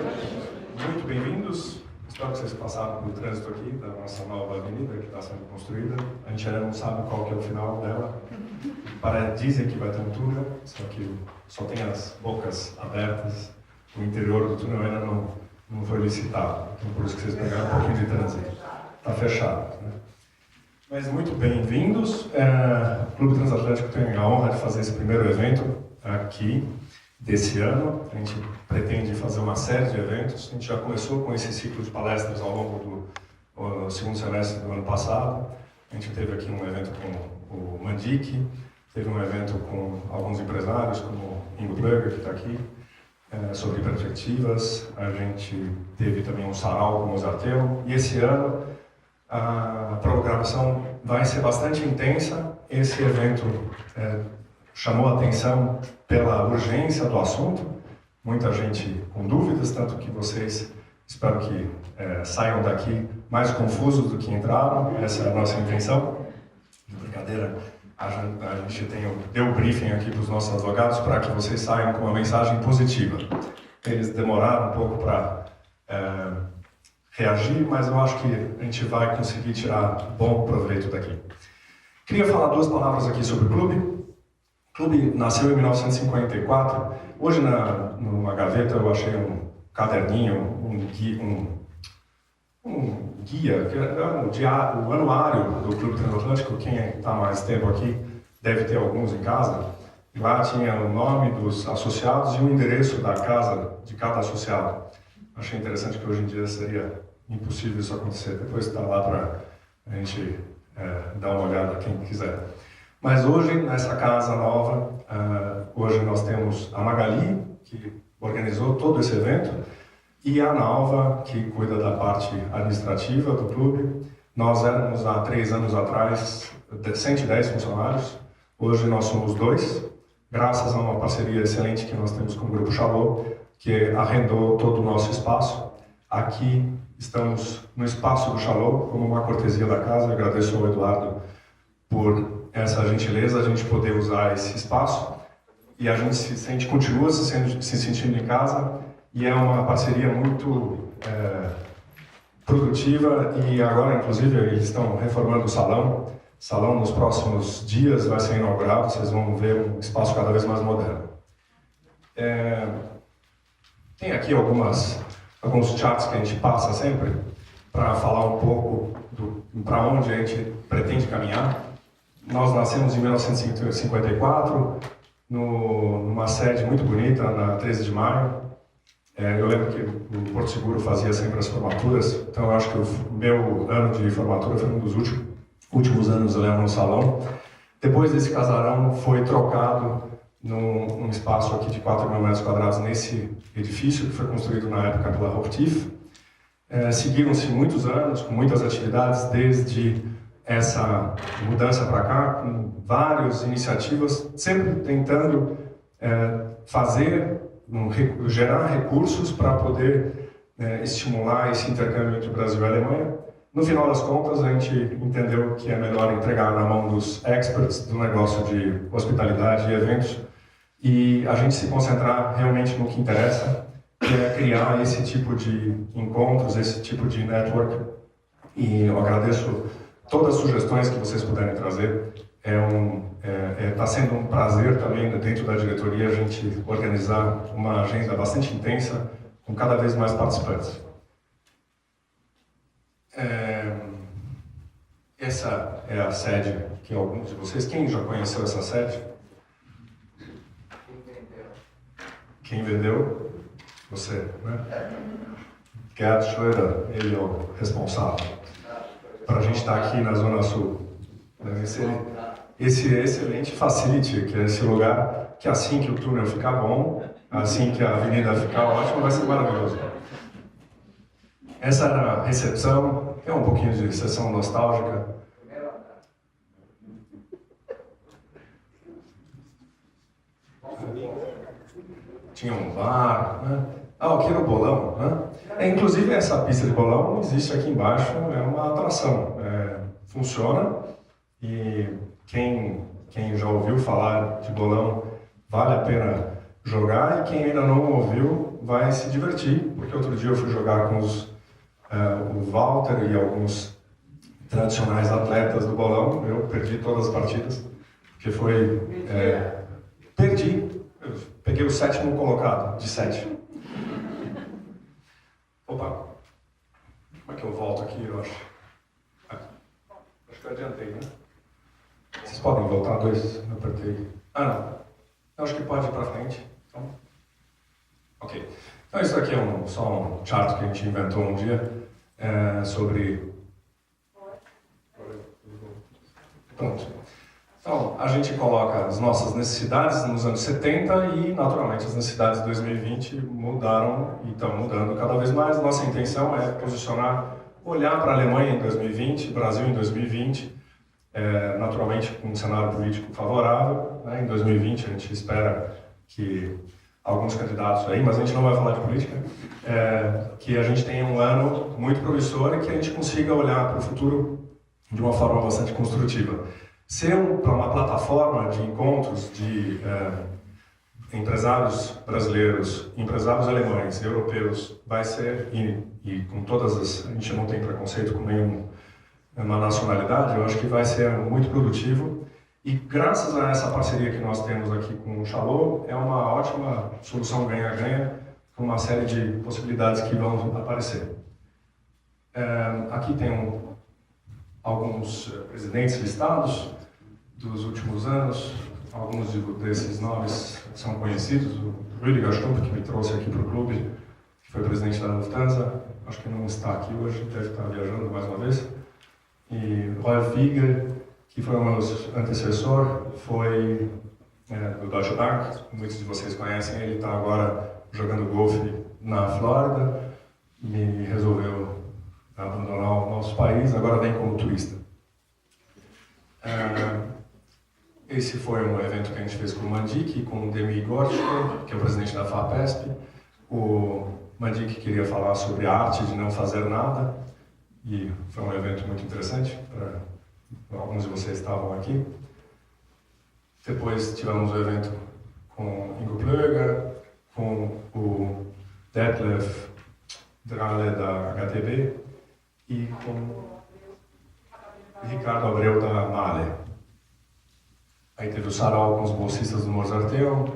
Muito bem-vindos. Espero que vocês passaram pelo trânsito aqui da nossa nova avenida que está sendo construída. A gente ainda não sabe qual que é o final dela. Dizem que vai ter um túnel, só que só tem as bocas abertas. O interior do túnel ainda não foi licitado. Então, por isso que vocês pegaram um pouquinho de trânsito. Está fechado, né? Mas muito bem-vindos. O Clube Transatlântico tem a honra de fazer esse primeiro evento aqui desse ano. A gente pretende fazer uma série de eventos. A gente já começou com esse ciclo de palestras ao longo do segundo semestre do ano passado. A gente teve aqui um evento com o Mandic, teve um evento com alguns empresários, como o Ingo Brugger, que está aqui, sobre perspectivas. A gente teve também um sarau com o Mozarteum. E esse ano a programação vai ser bastante intensa. Esse evento chamou a atenção pela urgência do assunto, muita gente com dúvidas, tanto que vocês, espero que saiam daqui mais confusos do que entraram. Essa é a nossa intenção. De brincadeira, a gente deu o briefing aqui para os nossos advogados para que vocês saiam com uma mensagem positiva. Eles demoraram um pouco para reagir, mas eu acho que a gente vai conseguir tirar bom proveito daqui. Queria falar duas palavras aqui sobre o clube. O clube nasceu em 1954. Hoje, numa gaveta, eu achei um caderninho, um guia, que é o anuário do Clube Transatlântico. Quem está mais tempo aqui deve ter alguns em casa. E lá tinha o nome dos associados e o endereço da casa de cada associado. Achei interessante que hoje em dia seria impossível isso acontecer. Depois está lá para a gente dar uma olhada, quem quiser. Mas hoje, nessa casa nova, hoje nós temos a Magali, que organizou todo esse evento, e a Nalva, que cuida da parte administrativa do clube. Nós éramos, há 3 anos atrás, 110 funcionários. Hoje nós somos 2, graças a uma parceria excelente que nós temos com o Grupo Chalot, que arrendou todo o nosso espaço. Aqui estamos no espaço do Chalot, como uma cortesia da casa. Eu agradeço ao Eduardo por essa gentileza, a gente poder usar esse espaço, e a gente continua se sentindo em casa, e é uma parceria muito produtiva. E agora, inclusive, eles estão reformando o salão. O salão, nos próximos dias, vai ser inaugurado. Vocês vão ver um espaço cada vez mais moderno. Tem aqui alguns chats que a gente passa sempre para falar um pouco para onde a gente pretende caminhar. Nós nascemos em 1954, numa sede muito bonita, na 13 de maio. Eu lembro que o Porto Seguro fazia sempre as formaturas, então eu acho que o meu ano de formatura foi um dos últimos anos lá no salão. Depois desse casarão foi trocado num espaço aqui de 4.000 metros quadrados nesse edifício, que foi construído na época pela Hortif. Seguiram-se muitos anos, com muitas atividades, desde essa mudança para cá, com várias iniciativas, sempre tentando gerar recursos para poder estimular esse intercâmbio entre o Brasil e a Alemanha. No final das contas, a gente entendeu que é melhor entregar na mão dos experts do negócio de hospitalidade e eventos, e a gente se concentrar realmente no que interessa, que é criar esse tipo de encontros, esse tipo de network. E eu agradeço todas as sugestões que vocês puderem trazer. Está sendo um prazer também, dentro da diretoria, a gente organizar uma agenda bastante intensa, com cada vez mais participantes. Essa é a sede que alguns de vocês... Quem já conheceu essa sede? Quem vendeu? Você, né? Gerd Schröder, ele é o responsável para a gente estar aqui na Zona Sul. Esse excelente facility, que é esse lugar que assim que o túnel ficar bom, assim que a avenida ficar ótima, vai ser maravilhoso. Essa era a recepção, é um pouquinho de sessão nostálgica. Tinha um bar, né? Aqui era o bolão, né? Inclusive essa pista de bolão existe aqui embaixo, é uma atração. Funciona, e quem já ouviu falar de bolão, vale a pena jogar, e quem ainda não ouviu, também vai se divertir, porque outro dia eu fui jogar com o Walter e alguns tradicionais atletas do bolão. Eu perdi todas as partidas, porque foi... perdi. Eu peguei o 7º colocado, de 7. Opa! Como é que eu volto aqui, eu acho? Acho que eu adiantei, né? Vocês podem voltar, 2? Eu apertei. Não. Eu acho que pode ir para frente. Então... Ok. Então isso aqui é só um chart que a gente inventou um dia sobre... Pronto. Então, a gente coloca as nossas necessidades nos anos 70 e, naturalmente, as necessidades de 2020 mudaram e estão mudando cada vez mais. Nossa intenção é posicionar, olhar para a Alemanha em 2020, Brasil em 2020, naturalmente com um cenário político favorável. Né? Em 2020 a gente espera que alguns candidatos aí, mas a gente não vai falar de política, que a gente tenha um ano muito promissor e que a gente consiga olhar para o futuro de uma forma bastante construtiva. Ser uma plataforma de encontros de empresários brasileiros, empresários alemães, europeus, vai ser, e com todas as... a gente não tem preconceito com nenhuma nacionalidade, eu acho que vai ser muito produtivo. E graças a essa parceria que nós temos aqui com o Shalom, é uma ótima solução ganha-ganha, com uma série de possibilidades que vão aparecer. Aqui tem alguns presidentes listados dos últimos anos. Alguns desses nomes são conhecidos. O Rüdiger Stumpf, que me trouxe aqui para o clube, que foi presidente da Lufthansa, acho que não está aqui hoje, deve estar viajando mais uma vez. E Rolf Wiegel, que foi o meu antecessor, foi do Deutsche Bank, muitos de vocês conhecem, ele está agora jogando golfe na Flórida e resolveu abandonar o nosso país, agora vem como turista. Esse foi um evento que a gente fez com o Mandik, com o Demi Gortko, que é o presidente da FAPESP. O Mandik queria falar sobre a arte de não fazer nada, e foi um evento muito interessante, alguns de vocês estavam aqui. Depois tivemos o evento com Ingo Plöger, com o Detlef Drale da HTB e com o Ricardo Abreu da Male. Aí teve o sarau com os bolsistas do Mozarteum.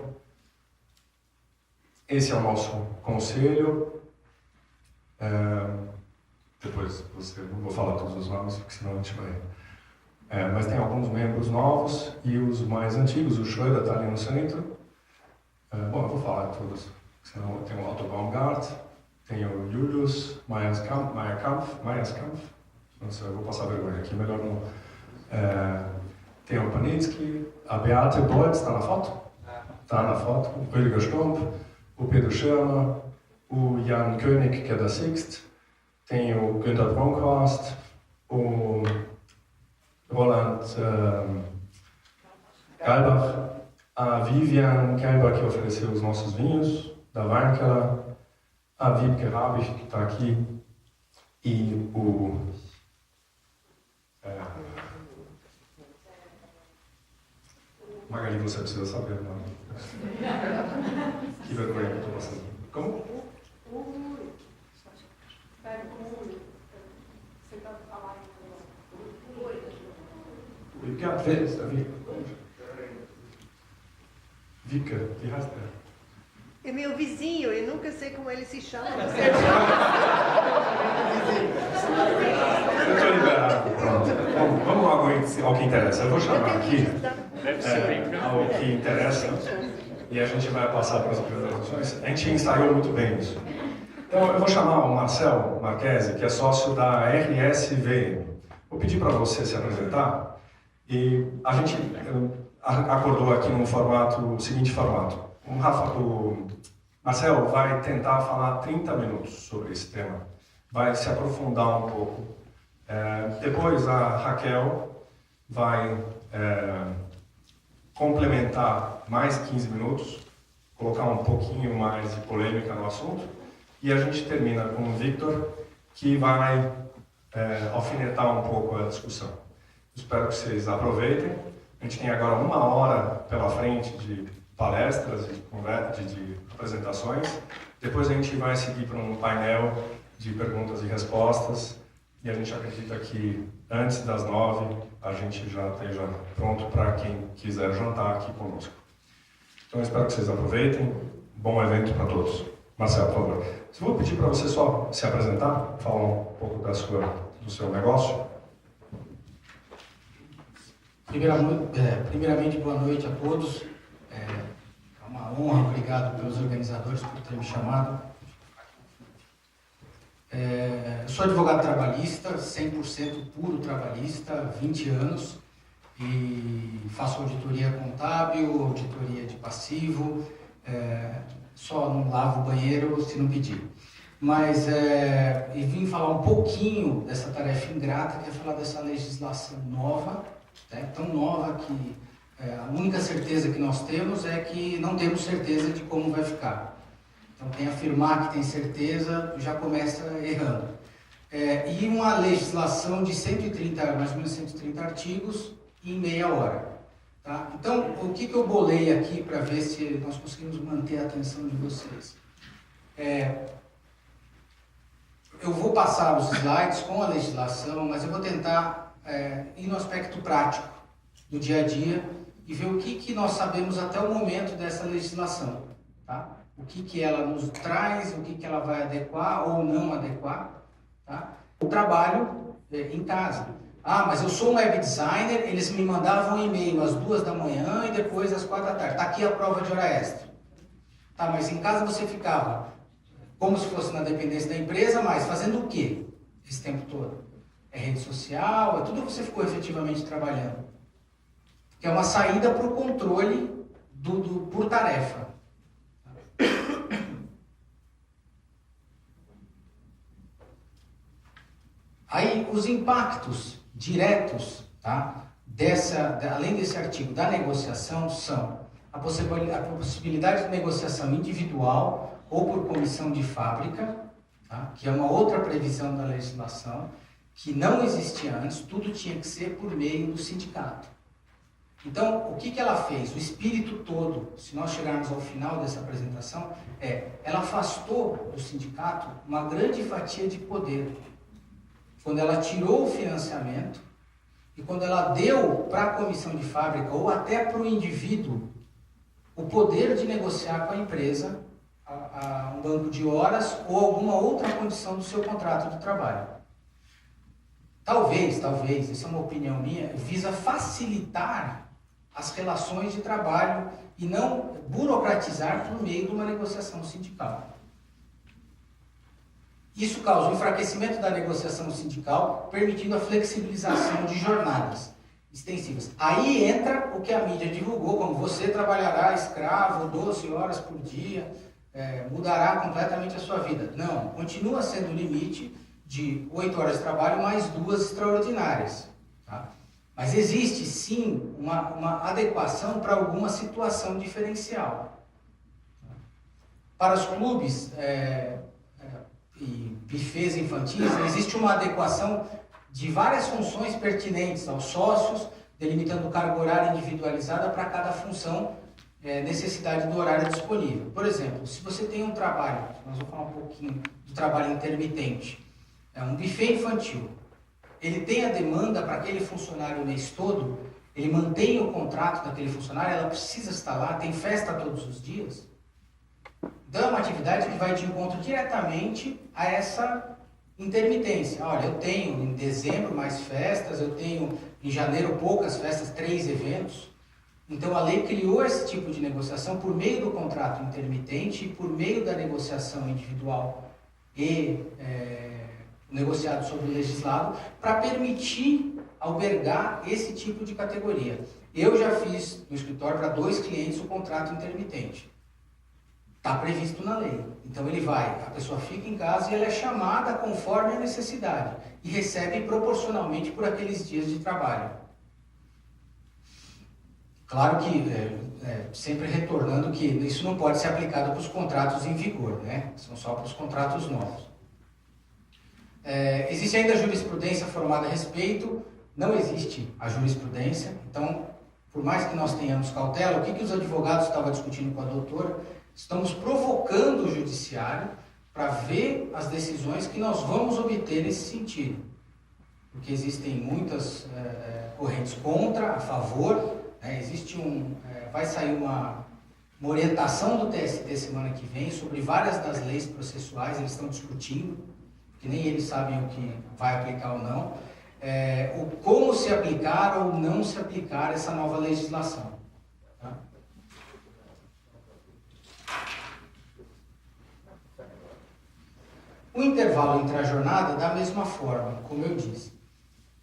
Esse é o nosso conselho. Depois não vou falar todos os nomes, porque senão a gente vai... mas tem alguns membros novos e os mais antigos. O Schroeder está ali no centro. Bom, eu vou falar de todos. Senão tem o Otto Baumgart, tem o Julius Meyerskampf. Nossa, eu vou passar vergonha aqui, melhor não. Tem o Panitsky, a Beate Boyd, está na foto? Está na foto. O Rüdiger Stumpf, o Pedro Schirmer, o Jan König, que é da Sixt, tem o Günther Bronkhorst, o Roland Galbach, a Vivian Kelber, que ofereceu os nossos vinhos, da Weinkeller, a Wiebke Rabich, que está aqui, e o... Magali, você precisa saber o nome. Que vergonha que eu estou passando. Como? Vika, wie heißt er? É meu vizinho, eu nunca sei como ele se chama. Eu estou liberado, pronto. Bom, vamos ao que interessa. Eu vou chamar aqui ao que interessa e a gente vai passar para as apresentações. A gente ensaiou muito bem isso. Então, eu vou chamar o Marcel Marchese, que é sócio da RSVM. Vou pedir para você se apresentar e a gente acordou aqui no seguinte formato. O Marcel vai tentar falar 30 minutos sobre esse tema, vai se aprofundar um pouco. Depois a Raquel vai complementar mais 15 minutos, colocar um pouquinho mais de polêmica no assunto, e a gente termina com o Victor, que vai alfinetar um pouco a discussão. Espero que vocês aproveitem. A gente tem agora 1 hora pela frente de palestras, de apresentações. Depois a gente vai seguir para um painel de perguntas e respostas. E a gente acredita que antes das 9 a gente já esteja pronto para quem quiser jantar aqui conosco. Então eu espero que vocês aproveitem. Bom evento para todos. Marcelo, por favor. Eu vou pedir para você só se apresentar, falar um pouco do seu negócio. Primeiramente, boa noite a todos. É uma honra, obrigado pelos organizadores por terem me chamado. Eu sou advogado trabalhista, 100% puro trabalhista, 20 anos, e faço auditoria contábil, auditoria de passivo, só não lavo o banheiro se não pedir. Mas e vim falar um pouquinho dessa tarefa ingrata, que é falar dessa legislação nova, tão nova que a única certeza que nós temos é que não temos certeza de como vai ficar. Então, quem afirmar que tem certeza já começa errando. E uma legislação de mais ou menos 130 artigos em meia hora. Tá? Então, o que eu bolei aqui para ver se nós conseguimos manter a atenção de vocês? Eu vou passar os slides com a legislação, mas eu vou tentar ir no aspecto prático do dia a dia e ver o que nós sabemos até o momento dessa legislação. Tá? O que ela nos traz, o que ela vai adequar ou não adequar. Tá? O trabalho em casa. Mas eu sou um web designer, eles me mandavam um e-mail às 2 da manhã e depois às 4 da tarde. Está aqui a prova de hora extra. Tá, mas em casa você ficava como se fosse na dependência da empresa, mas fazendo o quê esse tempo todo? É rede social, tudo você ficou efetivamente trabalhando. Que é uma saída para o controle por tarefa. Aí, os impactos diretos, tá, além desse artigo da negociação, são a possibilidade de negociação individual ou por comissão de fábrica, tá, que é uma outra previsão da legislação, que não existia antes, tudo tinha que ser por meio do sindicato. Então, o que ela fez? O espírito todo, se nós chegarmos ao final dessa apresentação, ela afastou do sindicato uma grande fatia de poder. Quando ela tirou o financiamento e quando ela deu para a comissão de fábrica ou até para o indivíduo o poder de negociar com a empresa um banco de horas ou alguma outra condição do seu contrato de trabalho. Talvez, isso é uma opinião minha, visa facilitar as relações de trabalho e não burocratizar por meio de uma negociação sindical. Isso causa o enfraquecimento da negociação sindical, permitindo a flexibilização de jornadas extensivas. Aí entra o que a mídia divulgou, como você trabalhará escravo 12 horas por dia, mudará completamente a sua vida. Não, continua sendo o limite de 8 horas de trabalho mais 2 extraordinárias. Tá? Mas existe sim uma adequação para alguma situação diferencial. Para os clubes e bufês infantis, existe uma adequação de várias funções pertinentes aos sócios, delimitando carga horária individualizada para cada função, necessidade do horário disponível. Por exemplo, se você tem um trabalho, nós vamos falar um pouquinho do trabalho intermitente, um buffet infantil, ele tem a demanda para aquele funcionário o mês todo, ele mantém o contrato daquele funcionário, ela precisa estar lá, tem festa todos os dias. Então, é uma atividade que vai de encontro diretamente a essa intermitência. Olha, eu tenho em dezembro mais festas, eu tenho em janeiro poucas festas, 3 eventos. Então, a lei criou esse tipo de negociação por meio do contrato intermitente e por meio da negociação individual e negociado sobre o legislado, para permitir albergar esse tipo de categoria. Eu já fiz no escritório para 2 clientes o contrato intermitente. Está previsto na lei. Então a pessoa fica em casa e ela é chamada conforme a necessidade e recebe proporcionalmente por aqueles dias de trabalho. Claro que, sempre retornando que isso não pode ser aplicado para os contratos em vigor, né? São só para os contratos novos. Existe ainda a jurisprudência formada a respeito, não existe a jurisprudência, então por mais que nós tenhamos cautela, o que os advogados estavam discutindo com a doutora, estamos provocando o judiciário para ver as decisões que nós vamos obter nesse sentido. Porque existem muitas correntes contra, a favor, né? Vai sair uma orientação do TST semana que vem sobre várias das leis processuais, eles estão discutindo, que nem eles sabem o que vai aplicar ou não, como se aplicar ou não se aplicar essa nova legislação. Tá? O intervalo entre a jornada, da mesma forma, como eu disse.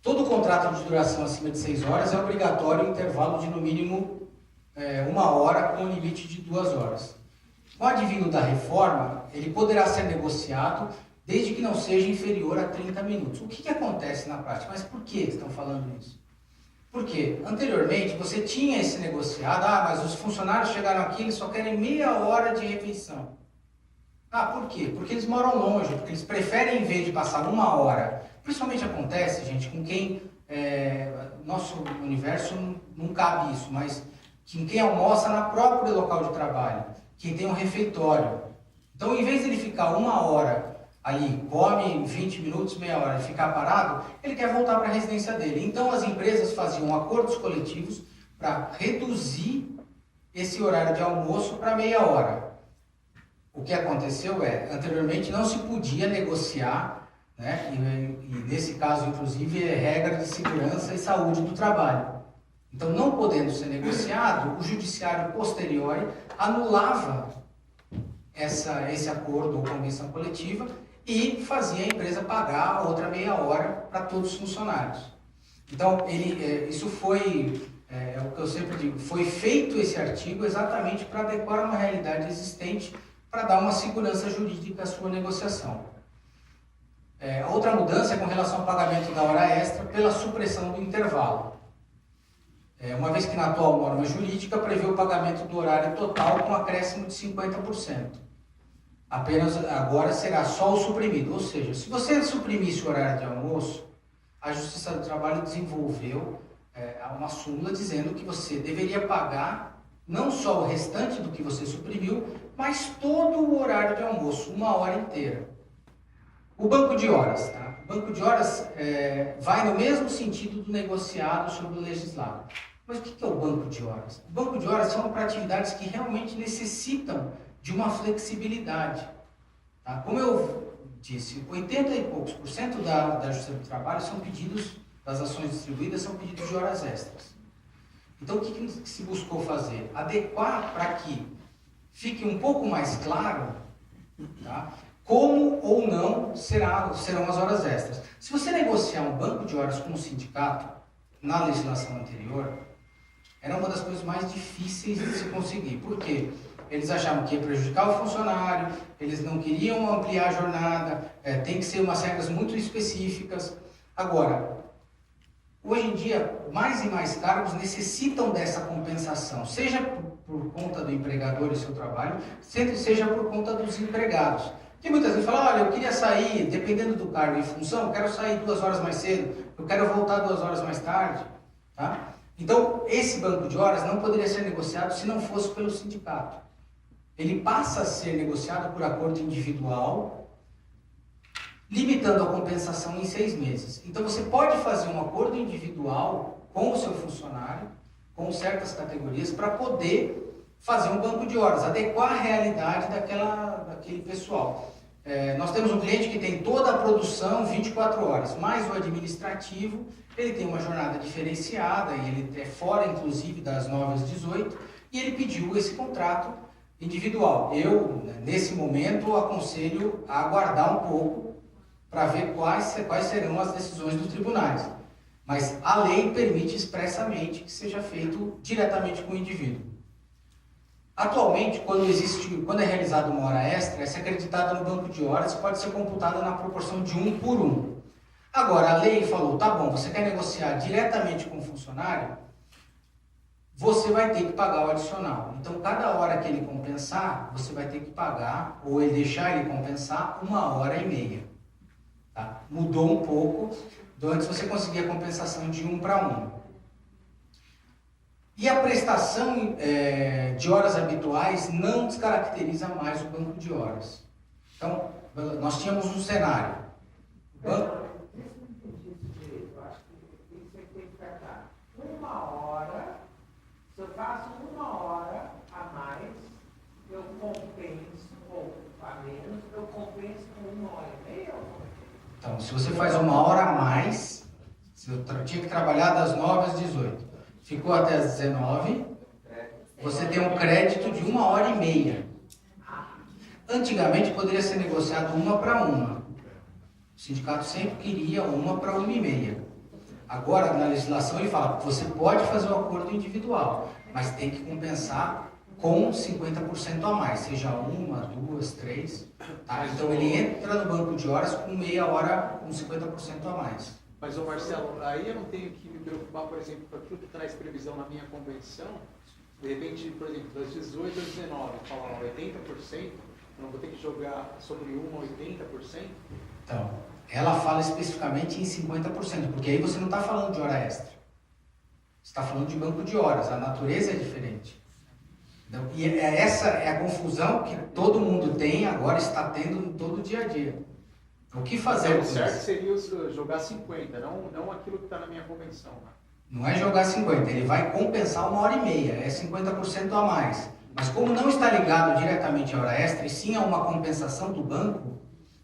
Todo contrato de duração acima de 6 horas é obrigatório intervalo de no mínimo 1 hora com limite de 2 horas. Com o advindo da reforma, ele poderá ser negociado desde que não seja inferior a 30 minutos. O que acontece na prática? Mas por que estão falando isso? Porque anteriormente você tinha esse negociado, mas os funcionários chegaram aqui, eles só querem meia hora de refeição. Por quê? Porque eles moram longe, porque eles preferem, em vez de passar 1 hora, principalmente acontece, gente, com quem, nosso universo não cabe isso, mas com quem almoça na própria local de trabalho, quem tem um refeitório. Então, em vez de ele ficar 1 hora ali, come 20 minutos, meia hora e ficar parado, ele quer voltar para a residência dele. Então, as empresas faziam acordos coletivos para reduzir esse horário de almoço para meia hora. O que aconteceu anteriormente não se podia negociar, né? E nesse caso, inclusive, é regra de segurança e saúde do trabalho. Então, não podendo ser negociado, o judiciário posterior anulava esse acordo ou convenção coletiva e fazia a empresa pagar a outra meia hora para todos os funcionários. Então, isso foi, o que eu sempre digo, foi feito esse artigo exatamente para adequar uma realidade existente, para dar uma segurança jurídica à sua negociação. A outra mudança é com relação ao pagamento da hora extra pela supressão do intervalo. Uma vez que na atual norma jurídica prevê o pagamento do horário total com acréscimo de 50%. Apenas agora será só o suprimido. Ou seja, se você suprimisse o horário de almoço, a Justiça do Trabalho desenvolveu uma súmula dizendo que você deveria pagar não só o restante do que você suprimiu, mas todo o horário de almoço, 1 hora inteira. O banco de horas, tá? O banco de horas vai no mesmo sentido do negociado sobre o legislado. Mas o que é o banco de horas? O banco de horas são para atividades que realmente necessitam de uma flexibilidade. Tá? Como eu disse, 80 e poucos por cento da Justiça do Trabalho são pedidos, das ações distribuídas, são pedidos de horas extras. Então, o que se buscou fazer? Adequar para que fique um pouco mais claro, tá? Como ou não serão as horas extras. Se você negociar um banco de horas com um sindicato, na legislação anterior, era uma das coisas mais difíceis de se conseguir. Por quê? Eles achavam que ia prejudicar o funcionário, eles não queriam ampliar a jornada, tem que ser umas regras muito específicas. Agora, hoje em dia, mais e mais cargos necessitam dessa compensação, seja por conta do empregador e seu trabalho, seja por conta dos empregados. Que muitas vezes falam, olha, eu queria sair, dependendo do cargo e função, eu quero sair 2 horas mais cedo, eu quero voltar 2 horas mais tarde. Tá? Então, esse banco de horas não poderia ser negociado se não fosse pelo sindicato. Ele passa a ser negociado por acordo individual, limitando a compensação em 6 meses. Então, você pode fazer um acordo individual com o seu funcionário, com certas categorias, para poder fazer um banco de horas, adequar a realidade daquele pessoal. Nós temos um cliente que tem toda a produção 24 horas, mais o administrativo, ele tem uma jornada diferenciada, ele é fora, inclusive, das 9 às 18, e ele pediu esse contrato individual. Eu, nesse momento, aconselho a aguardar um pouco para ver quais serão as decisões dos tribunais. Mas a lei permite expressamente que seja feito diretamente com o indivíduo. Atualmente, quando é realizada uma hora extra, essa é acreditada no banco de horas e pode ser computada na proporção de 1 por 1. Agora, a lei falou, tá bom, você quer negociar diretamente com o funcionário, você vai ter que pagar o adicional. Então, cada hora que ele compensar, você vai ter que pagar, ou ele deixar ele compensar, 1h30. Tá? Mudou um pouco, antes você conseguia a compensação de 1 para 1. E a prestação de horas habituais não descaracteriza mais o banco de horas. Então, nós tínhamos um cenário. O banco... Eu acho que isso tem que tratar. 1 hora, se eu faço 1 hora a mais, eu compenso, ou a menos, eu compenso com 1 hora e meia. Então, se você faz 1 hora a mais, se eu tinha que trabalhar das 9 às 18, ficou até às 19, você tem um crédito de 1 hora e meia. Antigamente poderia ser negociado 1 para 1. O sindicato sempre queria 1 para 1,5. Agora, na legislação, ele fala que você pode fazer o acordo individual, mas tem que compensar com 50% a mais, seja 1, 2, 3. Tá? Então, ele entra no banco de horas com meia hora com 50% a mais. Mas, ô Marcelo, aí eu não tenho que me preocupar, por exemplo, com aquilo que traz previsão na minha convenção. De repente, por exemplo, das 18 às 19, falar 80%, eu não vou ter que jogar sobre 1 a 80%? Então, ela fala especificamente em 50%, porque aí você não está falando de hora extra. Você está falando de banco de horas, a natureza é diferente. Então, e essa é a confusão que todo mundo tem, agora está tendo em todo o dia a dia. O que fazer? O certo seria jogar 50, não aquilo que está na minha convenção. Né? Não é jogar 50, ele vai compensar 1 hora e meia, é 50% a mais. Mas como não está ligado diretamente à hora extra, e sim a uma compensação do banco,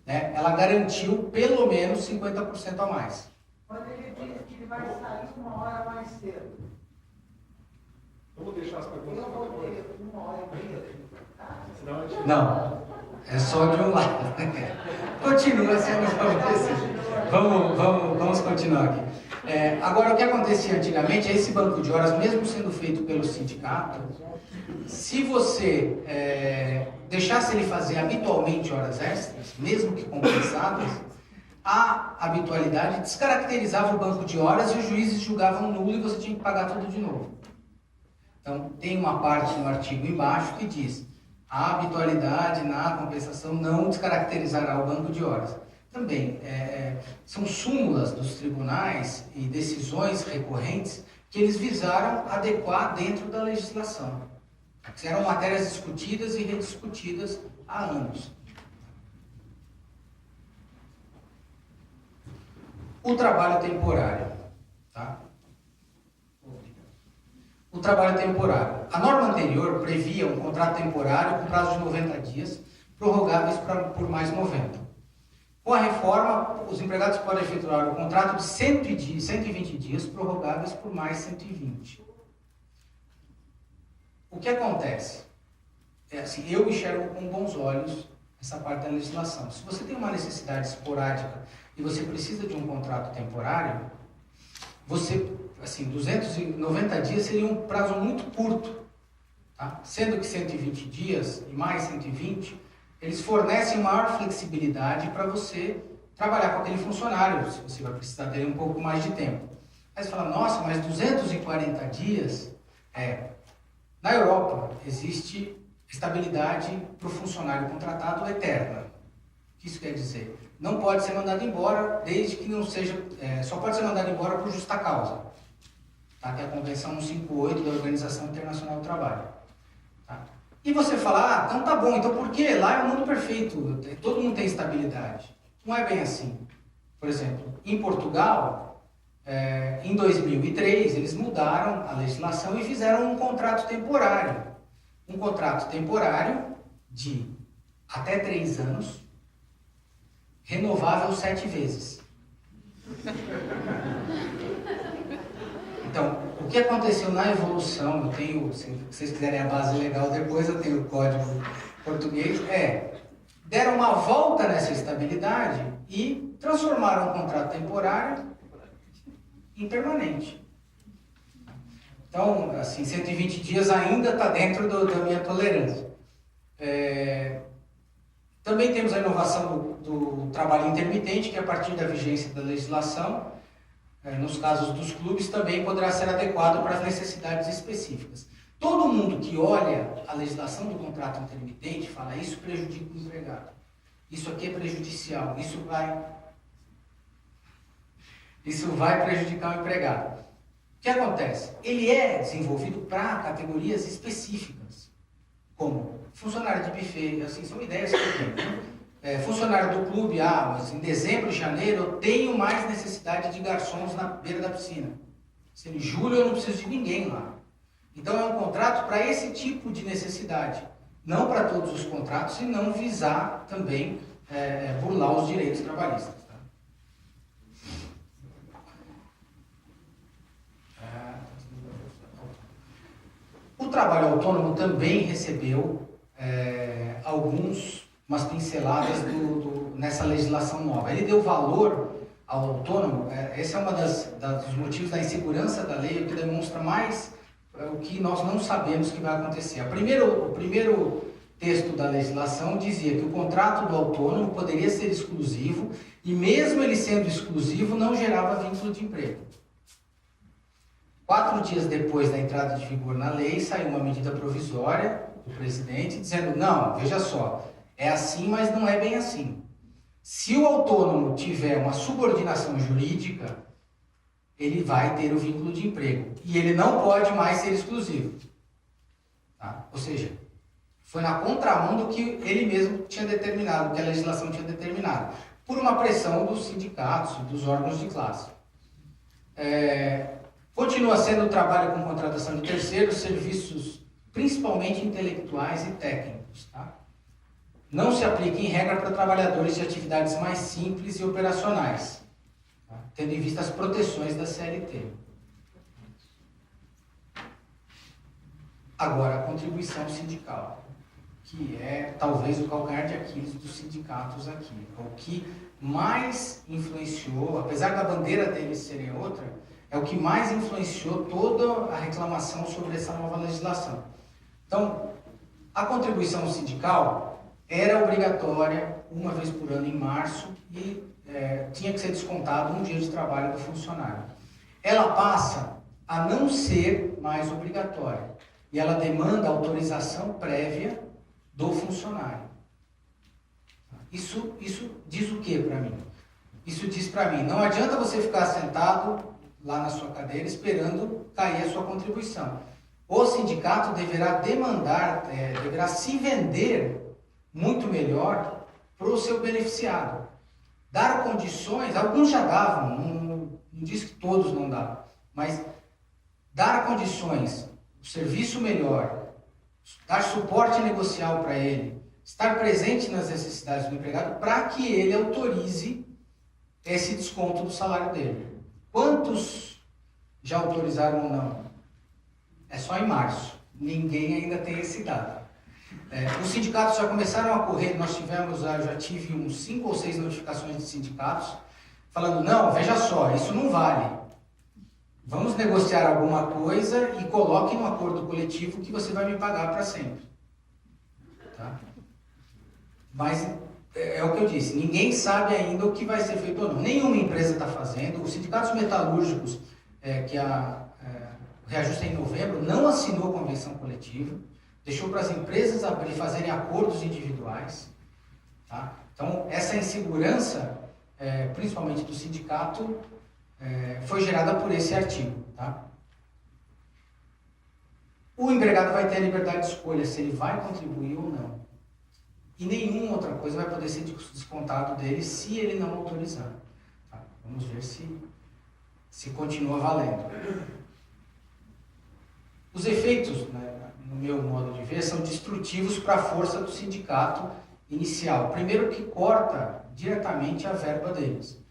né, ela garantiu pelo menos 50% a mais. Quando ele diz que ele vai sair 1 hora mais cedo, Vamos deixar as perguntas eu para vou depois. ter 1 hora e meia de casa. Senão a gente... Não, é só de um lado. Continua sendo favorecido. Vamos continuar aqui. Agora, o que acontecia antigamente é esse banco de horas, mesmo sendo feito pelo sindicato, se você deixasse ele fazer habitualmente horas extras, mesmo que compensadas, a habitualidade descaracterizava o banco de horas e os juízes julgavam nulo e você tinha que pagar tudo de novo. Então, tem uma parte no artigo embaixo que diz: a habitualidade na compensação não descaracterizará o banco de horas. Também, são súmulas dos tribunais e decisões recorrentes que eles visaram adequar dentro da legislação. Eram matérias discutidas e rediscutidas há anos. O trabalho temporário. Tá? O trabalho temporário. A norma anterior previa um contrato temporário com prazo de 90 dias, prorrogáveis por mais 90. Com a reforma, os empregados podem efetuar o contrato de 120 dias, prorrogáveis por mais 120. O que acontece? Assim, eu enxergo com bons olhos essa parte da legislação. Se você tem uma necessidade esporádica e você precisa de um contrato temporário, você, assim, 290 dias seria um prazo muito curto, tá? Sendo que 120 dias e mais 120, eles fornecem maior flexibilidade para você trabalhar com aquele funcionário, se você vai precisar dele um pouco mais de tempo. Aí você fala, nossa, mas 240 dias, na Europa existe estabilidade para o funcionário contratado eterna. O que isso quer dizer? Não pode ser mandado embora, desde que não seja... só pode ser mandado embora por justa causa. Tá? Que é a Convenção 158 da Organização Internacional do Trabalho. Tá? E você fala, então tá bom, então por quê? Lá é o mundo perfeito, todo mundo tem estabilidade. Não é bem assim. Por exemplo, em Portugal, em 2003, eles mudaram a legislação e fizeram um contrato temporário. Um contrato temporário de até 3 anos, renovável 7 vezes. Então, o que aconteceu na evolução, eu tenho, se vocês quiserem a base legal depois, eu tenho o código português, deram uma volta nessa estabilidade e transformaram o contrato temporário em permanente. Então, assim, 120 dias ainda está dentro da minha tolerância. Também temos a inovação do trabalho intermitente, que a partir da vigência da legislação, nos casos dos clubes, também poderá ser adequado para as necessidades específicas. Todo mundo que olha a legislação do contrato intermitente fala, isso prejudica o empregado, isso aqui é prejudicial, isso vai prejudicar o empregado. que acontece? Ele é desenvolvido para categorias específicas, como funcionário de buffet, assim, são ideias que eu tenho, né? Funcionário do clube, mas em dezembro e janeiro eu tenho mais necessidade de garçons na beira da piscina. Em julho eu não preciso de ninguém lá. Então é um contrato para esse tipo de necessidade, não para todos os contratos e não visar também burlar os direitos trabalhistas. Tá? O trabalho autônomo também recebeu umas pinceladas nessa legislação nova. Ele deu valor ao autônomo, esse é um dos motivos da insegurança da lei, o que demonstra mais o que nós não sabemos que vai acontecer. O primeiro texto da legislação dizia que o contrato do autônomo poderia ser exclusivo e mesmo ele sendo exclusivo não gerava vínculo de emprego. 4 dias depois da entrada de vigor na lei, saiu uma medida provisória do presidente dizendo, não, veja só, é assim, mas não é bem assim. Se o autônomo tiver uma subordinação jurídica, ele vai ter o vínculo de emprego. E ele não pode mais ser exclusivo. Tá? Ou seja, foi na contramão do que ele mesmo tinha determinado, que a legislação tinha determinado, por uma pressão dos sindicatos, dos órgãos de classe. Continua sendo o trabalho com contratação de terceiros, serviços principalmente intelectuais e técnicos. Tá? Não se aplica em regra para trabalhadores de atividades mais simples e operacionais, tá? Tendo em vista as proteções da CLT. Agora, a contribuição sindical, que é talvez o calcanhar de Aquiles dos sindicatos aqui. O que mais influenciou, apesar da bandeira deles serem outra, é o que mais influenciou toda a reclamação sobre essa nova legislação. Então, a contribuição sindical era obrigatória uma vez por ano em março e tinha que ser descontado um dia de trabalho do funcionário. Ela passa a não ser mais obrigatória e ela demanda autorização prévia do funcionário. Isso diz o que para mim? Isso diz para mim, não adianta você ficar sentado lá na sua cadeira esperando cair a sua contribuição. O sindicato deverá deverá se vender muito melhor para o seu beneficiado. Dar condições, alguns já davam, não diz que todos não davam, mas dar condições, o serviço melhor, dar suporte negocial para ele, estar presente nas necessidades do empregado para que ele autorize esse desconto do salário dele. Quantos já autorizaram ou não? É só em março. Ninguém ainda tem esse dado. Os sindicatos já começaram a correr, eu já tive uns 5 ou 6 notificações de sindicatos falando, não, veja só, isso não vale. Vamos negociar alguma coisa e coloque no acordo coletivo que você vai me pagar para sempre. Tá? Mas é o que eu disse, ninguém sabe ainda o que vai ser feito ou não. Nenhuma empresa está fazendo. Os sindicatos metalúrgicos, o reajuste em novembro, não assinou a convenção coletiva, deixou para as empresas fazerem acordos individuais. Tá? Então, essa insegurança, principalmente do sindicato, foi gerada por esse artigo. Tá? O empregado vai ter a liberdade de escolha se ele vai contribuir ou não. E nenhuma outra coisa vai poder ser descontado dele se ele não autorizar. Tá? Vamos ver se continua valendo. Os efeitos, né, no meu modo de ver, são destrutivos para a força do sindicato inicial. Primeiro que corta diretamente a verba deles.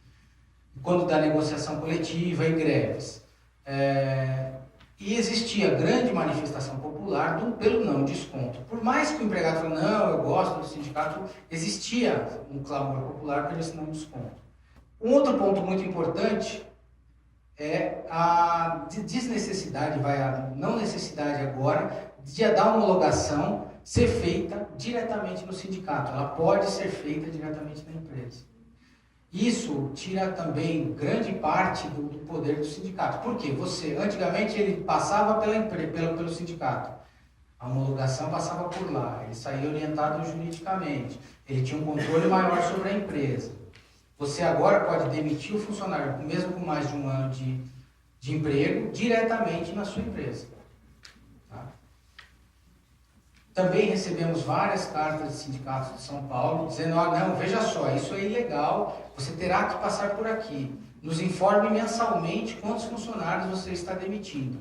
Quando dá negociação coletiva e greves. E existia grande manifestação popular pelo não desconto. Por mais que o empregado fale, não, eu gosto do sindicato, existia um clamor popular pelo esse não desconto. Um outro ponto muito importante é a desnecessidade, a não necessidade agora de da homologação ser feita diretamente no sindicato. Ela pode ser feita diretamente na empresa. Isso tira também grande parte do poder do sindicato. Por quê? Antigamente ele passava pelo sindicato. A homologação passava por lá. Ele saía orientado juridicamente. Ele tinha um controle maior sobre a empresa. Você agora pode demitir o funcionário, mesmo com mais de um ano de de emprego diretamente na sua empresa. Tá? Também recebemos várias cartas de sindicatos de São Paulo dizendo, não, veja só, isso é ilegal, você terá que passar por aqui. Nos informe mensalmente quantos funcionários você está demitindo.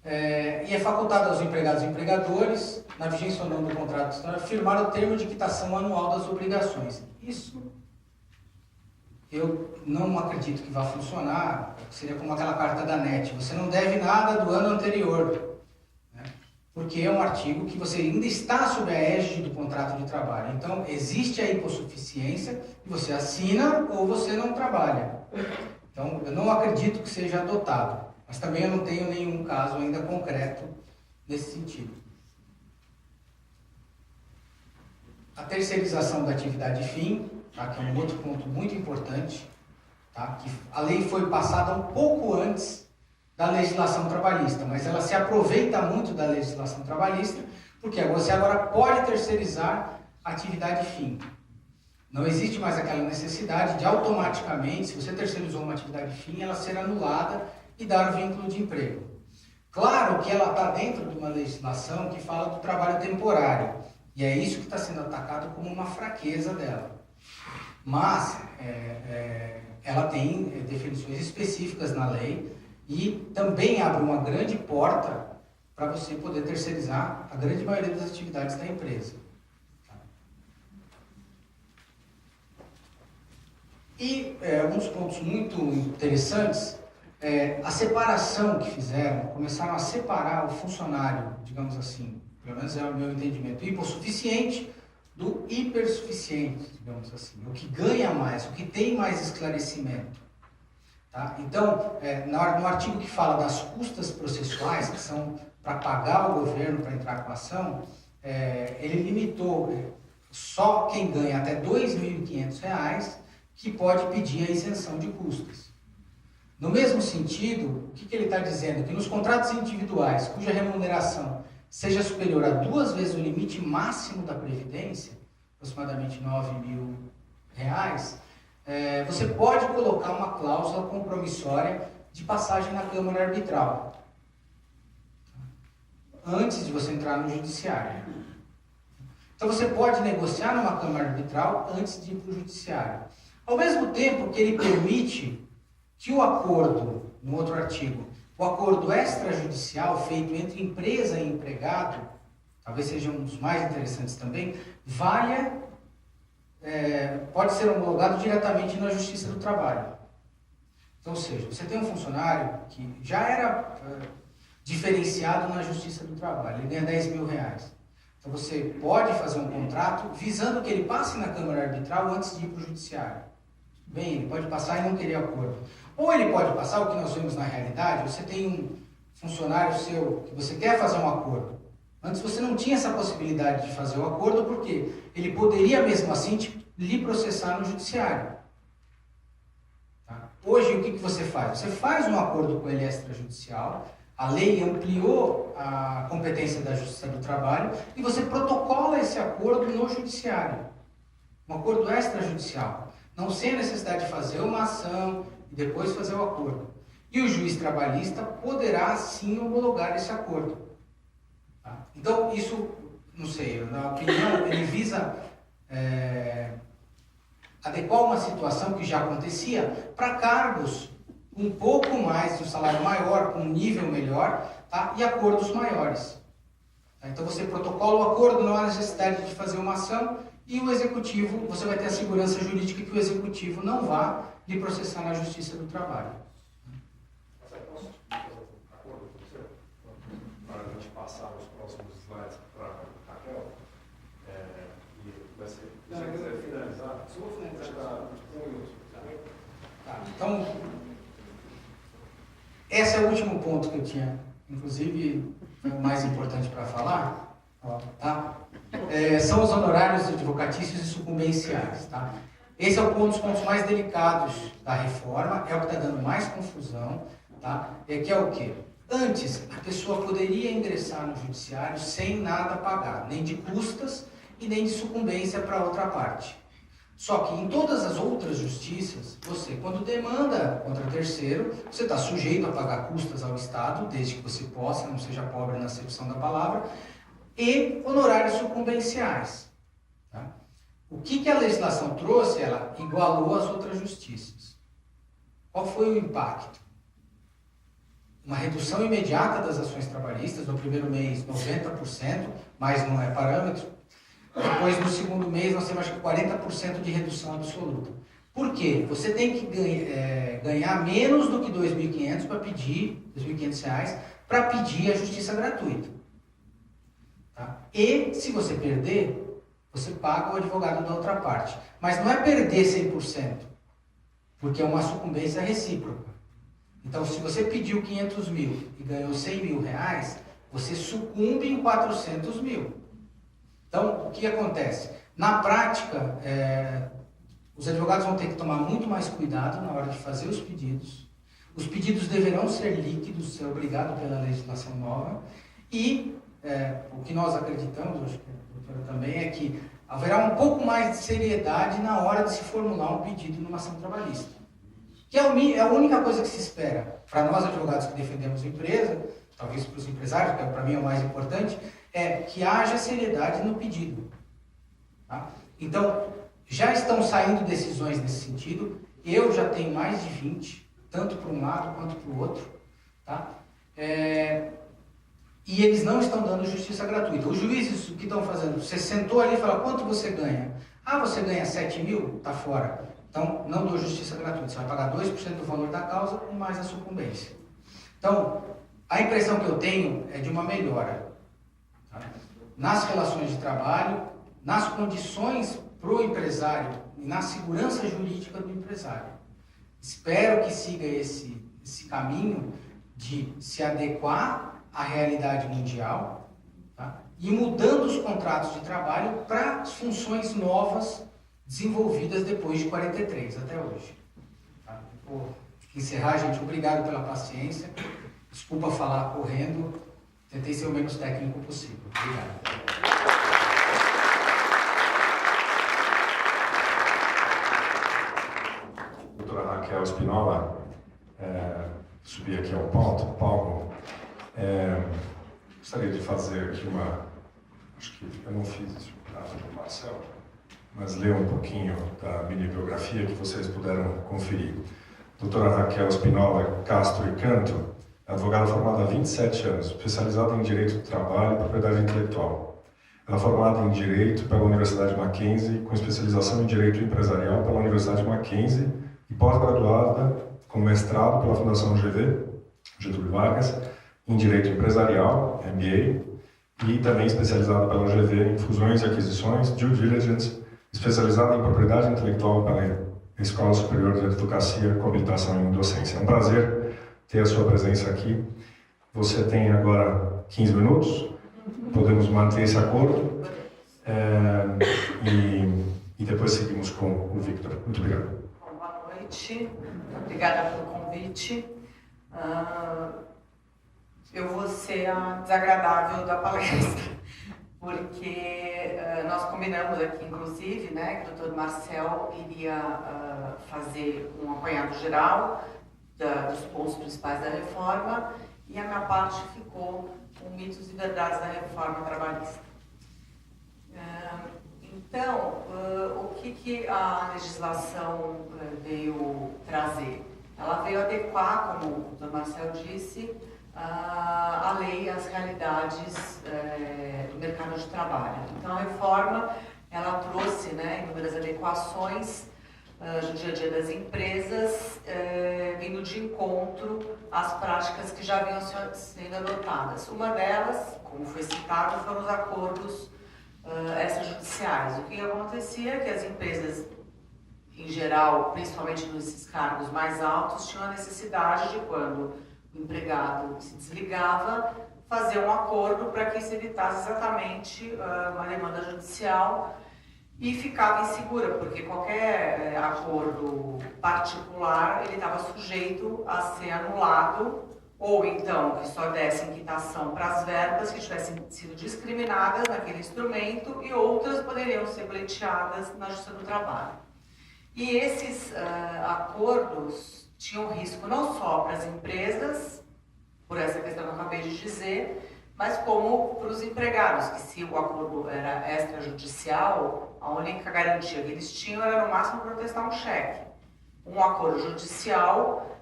E é facultado aos empregados e empregadores, na vigência ou não do contrato, firmar o termo de quitação anual das obrigações. Isso eu não acredito que vá funcionar, seria como aquela carta da NET, você não deve nada do ano anterior, né? Porque é um artigo que você ainda está sob a égide do contrato de trabalho. Então, existe a hipossuficiência e você assina ou você não trabalha. Então, eu não acredito que seja adotado. Mas também eu não tenho nenhum caso ainda concreto nesse sentido. A terceirização da atividade fim, tá, que é um outro ponto muito importante, tá, que a lei foi passada um pouco antes da legislação trabalhista, mas ela se aproveita muito da legislação trabalhista, porque você agora pode terceirizar a atividade fim. Não existe mais aquela necessidade de automaticamente, se você terceirizou uma atividade fim, ela ser anulada e dar o vínculo de emprego. Claro que ela está dentro de uma legislação que fala do trabalho temporário, e é isso que está sendo atacado como uma fraqueza dela. Mas ela tem definições específicas na lei e também abre uma grande porta para você poder terceirizar a grande maioria das atividades da empresa. E um dos pontos muito interessantes a separação que fizeram, começaram a separar o funcionário, digamos assim, pelo menos é o meu entendimento, hipossuficiente do hipersuficiente, digamos assim, o que ganha mais, o que tem mais esclarecimento. Tá? Então, no artigo que fala das custas processuais, que são para pagar o governo para entrar com a ação, ele limitou só quem ganha até R$ 2.500 que pode pedir a isenção de custas. No mesmo sentido, o que ele está dizendo? Que nos contratos individuais, cuja remuneração seja superior a 2 vezes o limite máximo da Previdência, aproximadamente R$ 9.000, você pode colocar uma cláusula compromissória de passagem na Câmara Arbitral, antes de você entrar no Judiciário. Então você pode negociar numa Câmara Arbitral antes de ir para o Judiciário. Ao mesmo tempo que ele permite que o acordo, no outro artigo, o acordo extrajudicial feito entre empresa e empregado, talvez seja um dos mais interessantes também, pode ser homologado diretamente na Justiça do Trabalho. Então, ou seja, você tem um funcionário que já era diferenciado na Justiça do Trabalho, ele ganha R$ 10.000. Então você pode fazer um contrato visando que ele passe na Câmara Arbitral antes de ir para o Judiciário. Bem, ele pode passar e não querer acordo. Ou ele pode passar, o que nós vemos na realidade, você tem um funcionário seu que você quer fazer um acordo. Antes você não tinha essa possibilidade de fazer o acordo, porque ele poderia mesmo assim lhe processar no Judiciário. Tá? Hoje o que você faz? Você faz um acordo com ele extrajudicial, a lei ampliou a competência da Justiça do Trabalho e você protocola esse acordo no Judiciário. Um acordo extrajudicial. Não sem a necessidade de fazer uma ação e depois fazer o acordo. E o juiz trabalhista poderá sim homologar esse acordo. Tá? Então, isso, não sei, na opinião, ele visa adequar uma situação que já acontecia para cargos com um pouco mais de um salário maior, com um nível melhor, tá? E acordos maiores. Tá? Então, você protocola o acordo, não há necessidade de fazer uma ação. E o executivo, você vai ter a segurança jurídica que o executivo não vá lhe processar na Justiça do Trabalho. Posso fazer um acordo com você? Para a gente passar os próximos slides para a Raquel. E vai ser. Se você quiser finalizar, Se eu vou finalizar, tá, 1 minuto. Tá, então, esse é o último ponto que eu tinha, inclusive, foi o mais importante para falar. Tá? São os honorários advocatícios e sucumbenciais. Tá? Esse é um dos pontos mais delicados da reforma, é o que está dando mais confusão, tá? Que é o quê? Antes, a pessoa poderia ingressar no judiciário sem nada pagar, nem de custas e nem de sucumbência para outra parte. Só que em todas as outras justiças, você, quando demanda contra terceiro, você está sujeito a pagar custas ao Estado, desde que você possa, não seja pobre na acepção da palavra, e honorários sucumbenciais. Tá? O que a legislação trouxe? Ela igualou as outras justiças. Qual foi o impacto? Uma redução imediata das ações trabalhistas, no primeiro mês 90%, mas não é parâmetro. Depois, no segundo mês, nós temos acho que 40% de redução absoluta. Por quê? Você tem que ganhar menos do que R$ 2.500 para pedir, R$ 2.500 para pedir a justiça gratuita. Tá? E, se você perder, você paga o advogado da outra parte. Mas não é perder 100%, porque é uma sucumbência recíproca. Então, se você pediu 500 mil e ganhou 100 mil reais, você sucumbe em 400 mil. Então, o que acontece? Na prática, os advogados vão ter que tomar muito mais cuidado na hora de fazer os pedidos. Os pedidos deverão ser líquidos, ser obrigado pela legislação nova. E o que nós acreditamos, acho que a doutora também, é que haverá um pouco mais de seriedade na hora de se formular um pedido numa ação trabalhista. Que é a única coisa que se espera. Para nós, advogados que defendemos a empresa, talvez para os empresários, que para mim é o mais importante, é que haja seriedade no pedido. Tá? Então, já estão saindo decisões nesse sentido. Eu já tenho mais de 20, tanto para um lado quanto para o outro. Tá? E eles não estão dando justiça gratuita. Os juízes, o que estão fazendo? Você sentou ali e fala, quanto você ganha? Ah, você ganha 7 mil? Está fora. Então, não dou justiça gratuita. Você vai pagar 2% do valor da causa e mais a sucumbência. Então, a impressão que eu tenho é de uma melhora. Tá? Nas relações de trabalho, nas condições para o empresário e na segurança jurídica do empresário. Espero que siga esse caminho de se adequar à realidade mundial, tá? E mudando os contratos de trabalho para as funções novas desenvolvidas depois de 43 até hoje. Tá? Vou encerrar, gente. Obrigado pela paciência. Desculpa falar correndo. Tentei ser o menos técnico possível. Obrigado. Doutora Raquel Spinola, subir aqui ao palco. Gostaria de fazer aqui acho que eu não fiz isso para o Marcel, mas ler um pouquinho da mini biografia que vocês puderam conferir. Doutora Raquel Spinola Castro e Canto, advogada formada há 27 anos, especializada em Direito do Trabalho e Propriedade Intelectual. Ela é formada em Direito pela Universidade Mackenzie, com especialização em Direito Empresarial pela Universidade Mackenzie e pós-graduada com mestrado pela Fundação Getúlio Vargas, em Direito Empresarial, MBA, e também especializada pela UGV em Fusões e Aquisições, Due Diligence, especializada em Propriedade Intelectual pela Escola Superior de Advocacia, com habilitação em Docência. É um prazer ter a sua presença aqui. Você tem agora 15 minutos, podemos manter esse acordo, e depois seguimos com o Victor. Muito obrigado. Boa noite, obrigada pelo convite. Eu vou ser a desagradável da palestra, porque nós combinamos aqui, inclusive, né, que o Dr. Marcel iria fazer um apanhado geral dos pontos principais da reforma, e a minha parte ficou com mitos e verdades da reforma trabalhista. Então, o que a legislação veio trazer? Ela veio adequar, como o Dr. Marcel disse, a lei às realidades do mercado de trabalho. Então, a reforma ela trouxe, né, inúmeras adequações no dia a dia das empresas, vindo de encontro às práticas que já vinham sendo adotadas. Uma delas, como foi citado, foram os acordos extrajudiciais. O que acontecia é que as empresas, em geral, principalmente nesses cargos mais altos, tinham a necessidade de, quando o empregado se desligava, fazer um acordo para que se evitasse exatamente uma demanda judicial, e ficava insegura, porque qualquer acordo particular ele estava sujeito a ser anulado ou então que só dessem quitação para as verbas que tivessem sido discriminadas naquele instrumento e outras poderiam ser pleiteadas na Justiça do Trabalho. E esses acordos tinham risco não só para as empresas, por essa questão que eu acabei de dizer, mas como para os empregados, que se o acordo era extrajudicial, a única garantia que eles tinham era no máximo protestar um cheque. Um acordo judicial,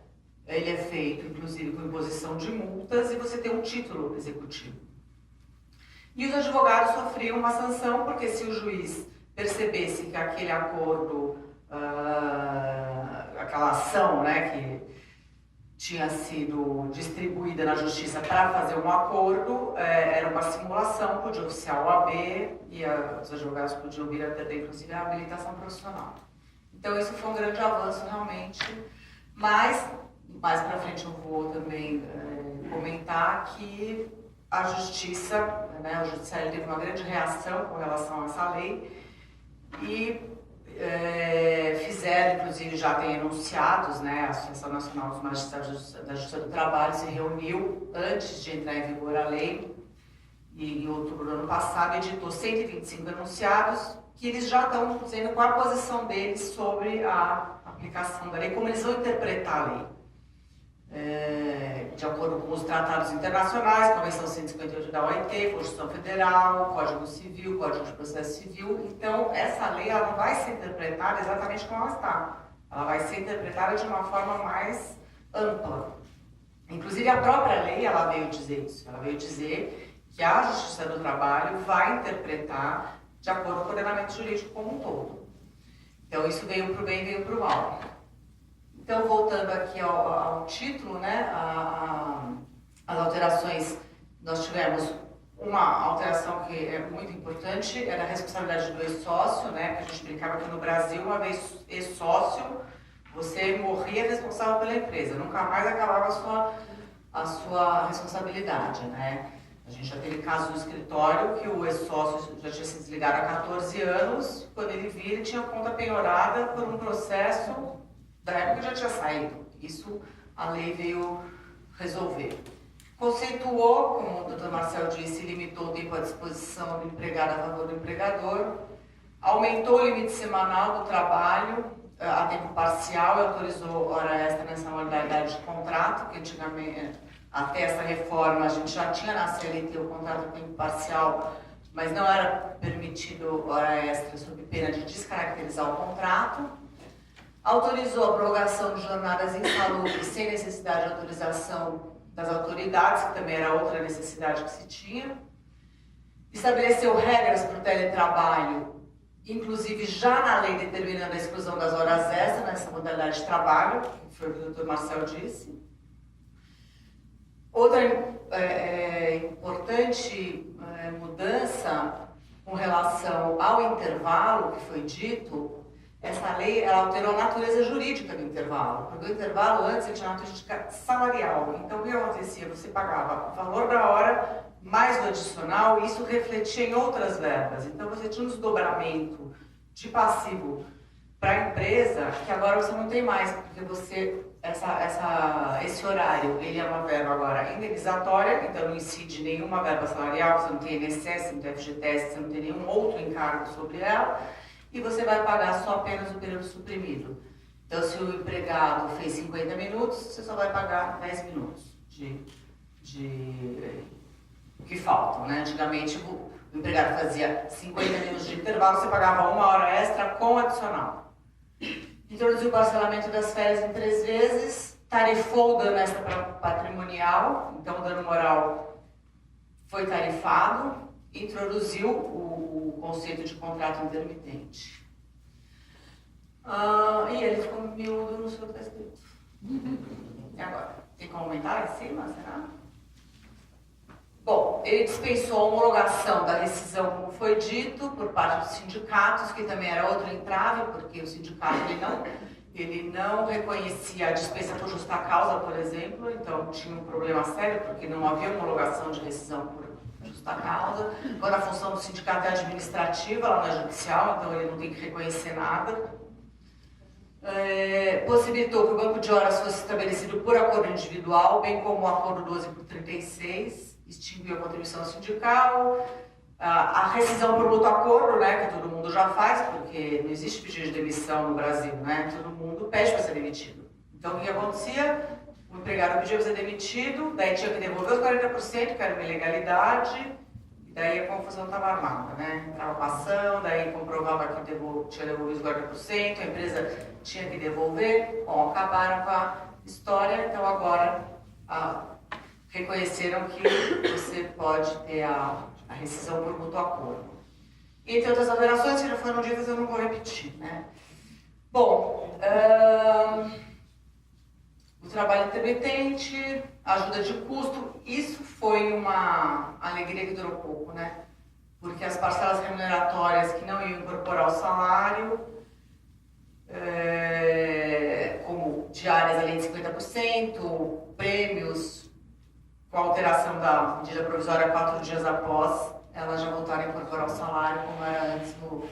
ele é feito inclusive com imposição de multas e você tem um título executivo. E os advogados sofriam uma sanção porque se o juiz percebesse que aquele acordo, aquela ação, né, que tinha sido distribuída na justiça para fazer um acordo, era uma simulação, podia oficiar o AB e os advogados podiam vir a perder inclusive a habilitação profissional. Então isso foi um grande avanço realmente, mas mais para frente eu vou também comentar que a justiça, né, o judiciário teve uma grande reação com relação a essa lei e fizeram, inclusive já tem enunciados, né, a Associação Nacional dos Magistrados da Justiça do Trabalho se reuniu antes de entrar em vigor a lei e em outubro do ano passado editou 125 enunciados que eles já estão dizendo qual a posição deles sobre a aplicação da lei, como eles vão interpretar a lei. De acordo com os tratados internacionais, Convenção 158 da OIT, Constituição Federal, Código Civil, Código de Processo Civil. Então, essa lei ela não vai ser interpretada exatamente como ela está. Ela vai ser interpretada de uma forma mais ampla. Inclusive, a própria lei ela veio dizer isso. Ela veio dizer que a Justiça do Trabalho vai interpretar de acordo com o ordenamento jurídico como um todo. Então, isso veio para o bem e veio para o mal. Então, voltando aqui ao título, né, as alterações, nós tivemos uma alteração que é muito importante, era a responsabilidade do ex-sócio, né, que a gente brincava que no Brasil, uma vez ex-sócio, você morria responsável pela empresa, nunca mais acabava a sua responsabilidade, né. A gente já teve caso no escritório que o ex-sócio já tinha se desligado há 14 anos, quando ele via, ele tinha a conta penhorada por um processo da época já tinha saído. Isso a lei veio resolver. Conceituou, como o Dr. Marcel disse, limitou o tempo à disposição do empregado a favor do empregador, aumentou o limite semanal do trabalho a tempo parcial e autorizou hora extra nessa modalidade de contrato, que antigamente, até essa reforma, a gente já tinha na CLT o contrato a tempo parcial, mas não era permitido hora extra sob pena de descaracterizar o contrato. Autorizou a prorrogação de jornadas insalubres sem necessidade de autorização das autoridades, que também era outra necessidade que se tinha. Estabeleceu regras para o teletrabalho, inclusive já na lei determinando a exclusão das horas extras nessa modalidade de trabalho, que foi o que o Dr. Marcel disse. Outra importante mudança com relação ao intervalo que foi dito, essa lei ela alterou a natureza jurídica do intervalo, porque o intervalo antes ele tinha uma natureza salarial. Então, o que acontecia? Você pagava o valor da hora mais do adicional e isso refletia em outras verbas. Então, você tinha um desdobramento de passivo para a empresa que agora você não tem mais, porque você, esse horário ele é uma verba agora indenizatória, então não incide nenhuma verba salarial, você não tem INSS, você não tem FGTS, você não tem nenhum outro encargo sobre ela. E você vai pagar só apenas o período suprimido. Então, se o empregado fez 50 minutos, você só vai pagar 10 minutos que faltam, né? Antigamente, o empregado fazia 50 minutos de intervalo, você pagava 1 hora extra com adicional. Introduziu o parcelamento das férias em 3 vezes, tarifou o dano extra patrimonial, então o dano moral foi tarifado, introduziu o conceito de contrato intermitente. E ele ficou miúdo no seu texto. E agora? Tem como aumentar lá em cima, será? Bom, ele dispensou a homologação da rescisão, como foi dito, por parte dos sindicatos, que também era outro entrave, porque o sindicato ele não reconhecia a dispensa por justa causa, por exemplo, então tinha um problema sério, porque não havia homologação de rescisão por justa causa. Agora a função do sindicato é administrativa, ela não é judicial, então ele não tem que reconhecer nada. possibilitou que o banco de horas fosse estabelecido por acordo individual, bem como o acordo 12 por 36, extinguiu a contribuição sindical, a rescisão por mútuo acordo, né, que todo mundo já faz, porque não existe pedido de demissão no Brasil, né, todo mundo pede para ser demitido. Então, o que acontecia? O empregado pedia para ser demitido, daí tinha que devolver os 40%, que era uma ilegalidade, e daí a confusão estava armada, né? Entrava com ação, daí comprovava que tinha devolvido os 40%, a empresa tinha que devolver. Bom, acabaram com a história, então agora reconheceram que você pode ter a rescisão por mútuo acordo. Entre outras alterações que já foram ditas, eu não vou repetir, né? Bom, o trabalho intermitente, ajuda de custo, isso foi uma alegria que durou pouco, né? Porque as parcelas remuneratórias que não iam incorporar o salário, como diárias além de 50%, prêmios, com a alteração da medida provisória 4 dias após, elas já voltaram a incorporar o salário, como era antes no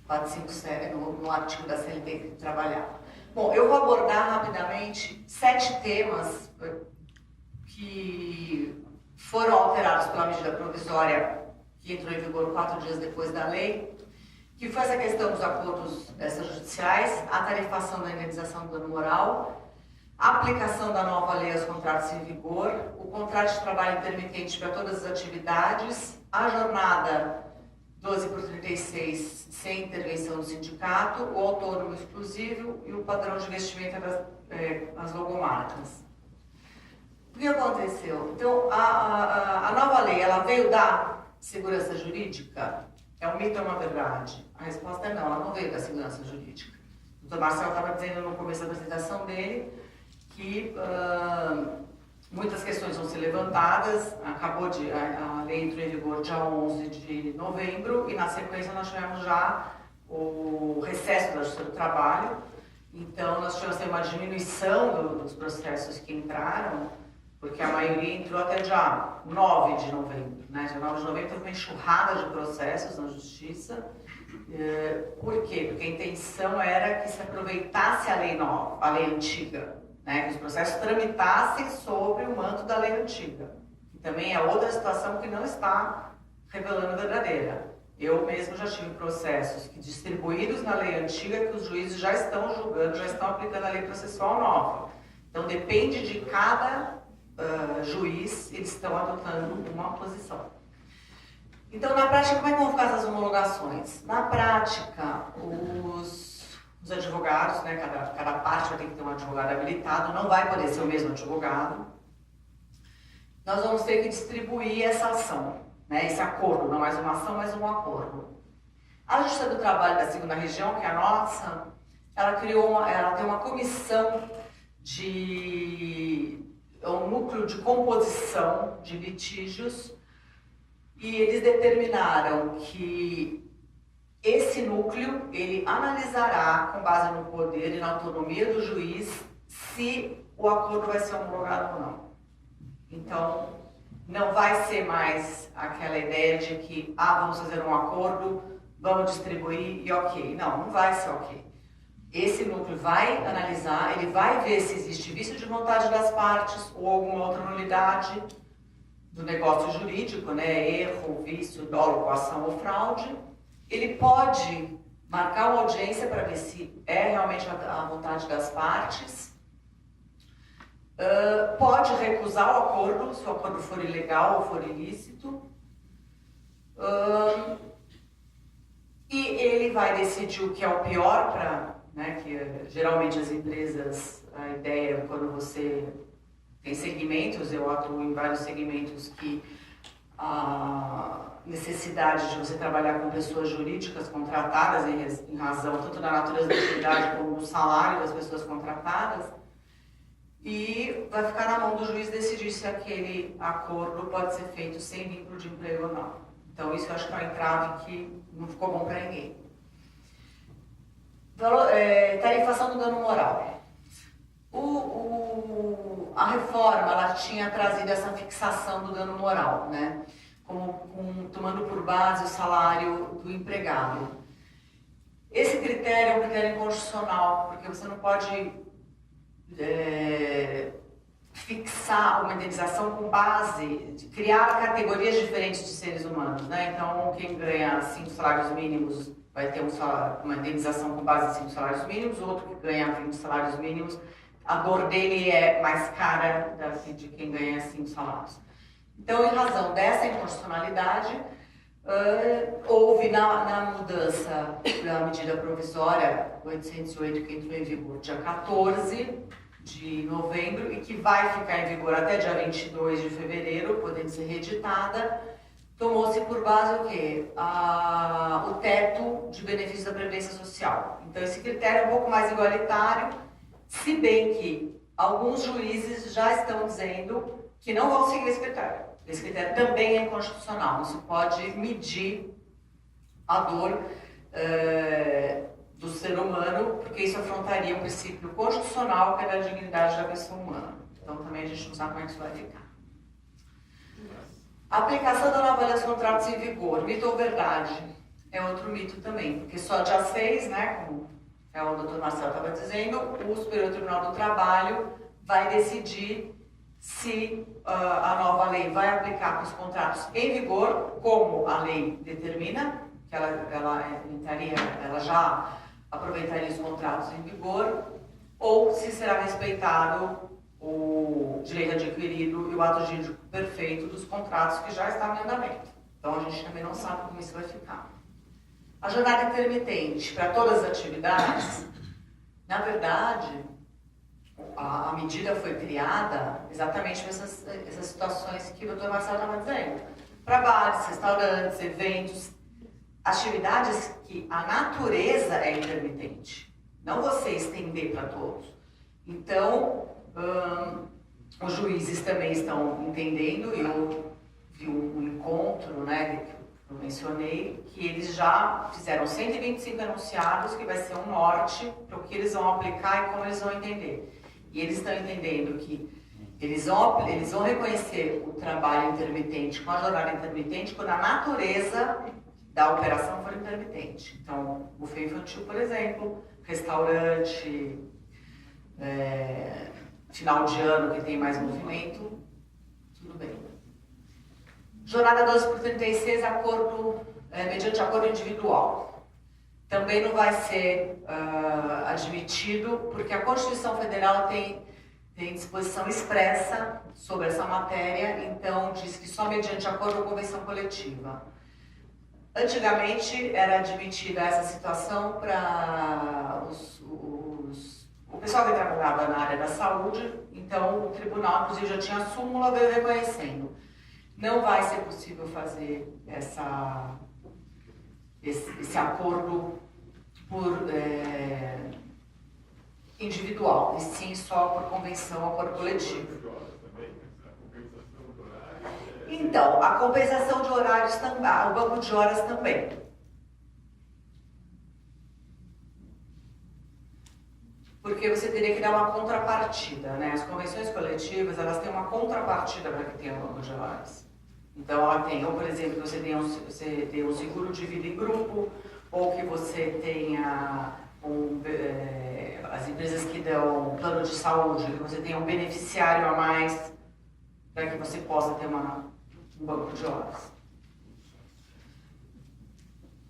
457, no artigo da CLT que trabalhava. Bom, eu vou abordar rapidamente 7 temas que foram alterados pela medida provisória que entrou em vigor 4 dias depois da lei, que foi essa questão dos acordos extrajudiciais, a tarifação da indenização do dano moral, a aplicação da nova lei aos contratos em vigor, o contrato de trabalho intermitente para todas as atividades, a jornada 12 por 36 sem intervenção do sindicato, o autônomo exclusivo e o padrão de vestimenta das logomarcas. O que aconteceu? Então, a nova lei, ela veio dar segurança jurídica? É um mito ou uma verdade? A resposta é não, ela não veio dar segurança jurídica. O Dr. Marcelo estava dizendo no começo da apresentação dele que muitas questões vão ser levantadas, a lei entrou em vigor dia 11 de novembro e na sequência nós tivemos já o recesso da Justiça do Trabalho, então nós tivemos uma diminuição dos processos que entraram, porque a maioria entrou até dia 9 de novembro, né? Dia 9 de novembro teve uma enxurrada de processos na Justiça. Por quê? Porque a intenção era que se aproveitasse a lei nova, a lei antiga, né, que os processos tramitassem sobre o manto da lei antiga, que também é outra situação que não está revelando verdadeira. Eu mesmo já tive processos que distribuídos na lei antiga que os juízes já estão julgando, já estão aplicando a lei processual nova. Então depende de cada juiz, eles estão adotando uma posição. Então na prática, como é que vão ficar essas homologações? Na prática, os advogados, né, cada parte vai ter que ter um advogado habilitado, não vai poder ser o mesmo advogado. Nós vamos ter que distribuir essa ação, né, esse acordo, não mais uma ação, mas um acordo. A Justiça do Trabalho da 2ª Região, que é a nossa, ela tem uma comissão um núcleo de composição de litígios e eles determinaram que esse núcleo, ele analisará, com base no poder e na autonomia do juiz, se o acordo vai ser homologado ou não. Então, não vai ser mais aquela ideia de que, vamos fazer um acordo, vamos distribuir e ok. Não vai ser ok. Esse núcleo vai analisar, ele vai ver se existe vício de vontade das partes ou alguma outra nulidade do negócio jurídico, né? Erro, vício, dolo, coação ou fraude. Ele pode marcar uma audiência para ver se é realmente a vontade das partes. Pode recusar o acordo, se o acordo for ilegal ou for ilícito. E ele vai decidir o que é o pior para, né, que geralmente as empresas, a ideia quando você tem segmentos, eu atuo em vários segmentos que a necessidade de você trabalhar com pessoas jurídicas contratadas em razão tanto da natureza da atividade como do salário das pessoas contratadas, e vai ficar na mão do juiz decidir se aquele acordo pode ser feito sem vínculo de emprego ou não. Então isso eu acho que é um entrave que não ficou bom para ninguém. Tarifação do dano moral. A reforma, ela tinha trazido essa fixação do dano moral, né? Tomando por base o salário do empregado. Esse critério é um critério inconstitucional, porque você não pode fixar uma indenização com base de criar categorias diferentes de seres humanos, né? Então, quem ganha 5 salários mínimos vai ter uma indenização com base em 5 salários mínimos, outro que ganha 20 salários mínimos, a dor dele é mais cara de quem ganha 5 salários. Então, em razão dessa inconstitucionalidade, houve na mudança da medida provisória 808, que entrou em vigor dia 14 de novembro e que vai ficar em vigor até dia 22 de fevereiro, podendo ser reeditada, tomou-se por base o quê? O teto de benefícios da Previdência Social. Então, esse critério é um pouco mais igualitário, se bem que alguns juízes já estão dizendo que não vão seguir esse critério. Esse critério também é inconstitucional, não se pode medir a dor do ser humano, porque isso afrontaria um princípio constitucional que é da dignidade da pessoa humana. Então também a gente não sabe como é que isso vai ficar. A aplicação da nova lei aos contratos em vigor, mito ou verdade? É outro mito também, porque só dia 6, né, como o doutor Marcelo estava dizendo, o Superior Tribunal do Trabalho vai decidir se a nova lei vai aplicar para os contratos em vigor, como a lei determina, que ela já aproveitaria os contratos em vigor, ou se será respeitado o direito adquirido e o ato jurídico perfeito dos contratos que já estavam em andamento. Então a gente também não sabe como isso vai ficar. A jornada intermitente para todas as atividades, na verdade, a medida foi criada exatamente para essas situações que o doutor Marcelo estava dizendo. Para bares, restaurantes, eventos, atividades que a natureza é intermitente, não você estender para todos. Então, os juízes também estão entendendo, e eu vi um encontro, né, que eu mencionei, que eles já fizeram 125 enunciados, que vai ser um norte para o que eles vão aplicar e como eles vão entender. E eles estão entendendo que eles vão reconhecer o trabalho intermitente com a jornada intermitente quando a natureza da operação for intermitente. Então, buffet infantil, por exemplo, restaurante, final de ano que tem mais movimento, tudo bem. Jornada 12 por 36, mediante acordo individual. Também não vai ser admitido, porque a Constituição Federal tem disposição expressa sobre essa matéria, então diz que só mediante acordo ou convenção coletiva. Antigamente era admitida essa situação para o pessoal que trabalhava na área da saúde, então o tribunal, inclusive, já tinha a súmula, veio reconhecendo. Não vai ser possível fazer esse acordo por individual, e sim só por convenção, acordo coletivo. Então, a compensação de horários também, o banco de horas também. Porque você teria que dar uma contrapartida, né? As convenções coletivas, elas têm uma contrapartida para que tenha o banco de horas. Então, ela tem, ou por exemplo, que você tenha um seguro de vida em grupo, ou que você tenha as empresas que dão plano de saúde, que você tenha um beneficiário a mais para que você possa ter um banco de horas.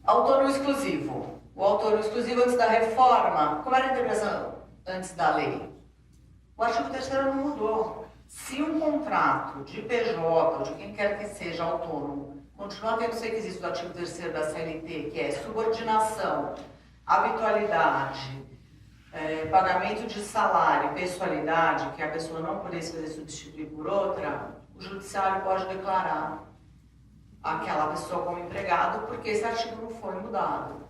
Autônomo exclusivo. O autônomo exclusivo antes da reforma, como era a interpretação antes da lei? O artigo 3º não mudou. Se um contrato de PJ ou de quem quer que seja autônomo continuar tendo os requisitos do artigo 3º da CLT, que é subordinação, habitualidade, pagamento de salário, pessoalidade, que a pessoa não pudesse fazer substituir por outra, o judiciário pode declarar aquela pessoa como empregado, porque esse artigo não foi mudado.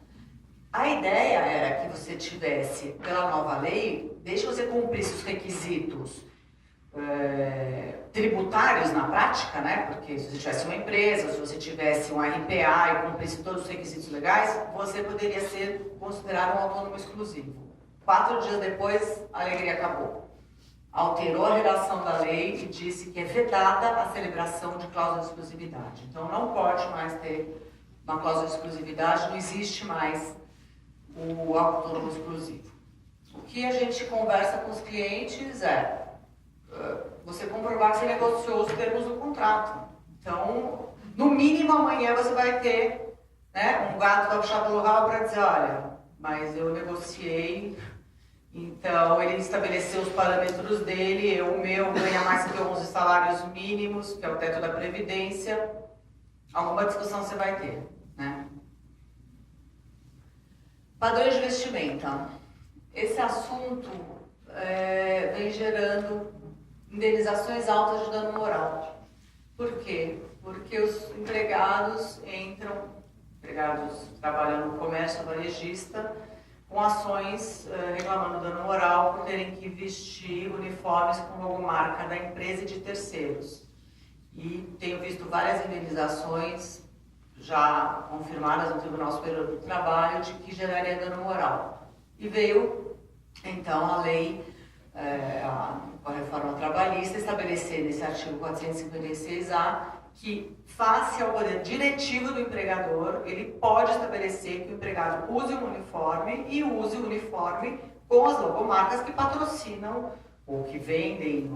A ideia era que você tivesse, pela nova lei, desde que você cumprisse os requisitos tributários na prática, né? Porque se você tivesse uma empresa, se você tivesse um RPA e cumprisse todos os requisitos legais, você poderia ser considerado um autônomo exclusivo. 4 dias depois, a alegria acabou. Alterou a redação da lei e disse que é vedada a celebração de cláusula de exclusividade. Então não pode mais ter uma cláusula de exclusividade, não existe mais o autônomo exclusivo. O que a gente conversa com os clientes é você comprovar que você negociou os termos do contrato. Então, no mínimo amanhã você vai ter, né, um gato vai puxar pelo rabo para dizer, olha, mas eu negociei, então ele estabeleceu os parâmetros dele, o meu ganha mais que 11 salários mínimos, que é o teto da Previdência. Alguma discussão você vai ter, né? Padrões de vestimenta. Esse assunto vem gerando indenizações altas de dano moral. Por quê? Porque os empregados trabalhando no comércio varejista, com ações reclamando dano moral por terem que vestir uniformes com logomarca da empresa e de terceiros. E tenho visto várias indenizações já confirmadas no Tribunal Superior do Trabalho de que geraria dano moral. E veio, então, a lei, com a reforma trabalhista, estabelecer nesse artigo 456A que, face ao poder diretivo do empregador, ele pode estabelecer que o empregado use um uniforme e use o uniforme com as logomarcas que patrocinam ou que vendem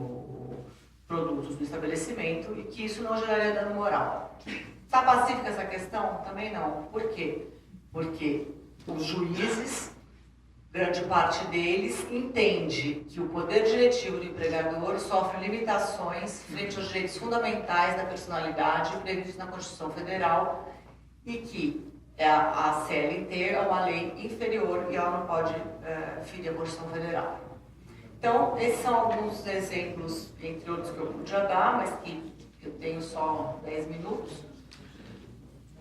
produtos do estabelecimento e que isso não geraria dano moral. Está pacífica essa questão? Também não. Por quê? Porque os juízes, grande parte deles, entende que o poder diretivo do empregador sofre limitações frente aos direitos fundamentais da personalidade previstos na Constituição Federal e que a CLT é uma lei inferior e ela não pode ferir a Constituição Federal. Então, esses são alguns exemplos, entre outros que eu podia dar, mas que eu tenho só 10 minutos.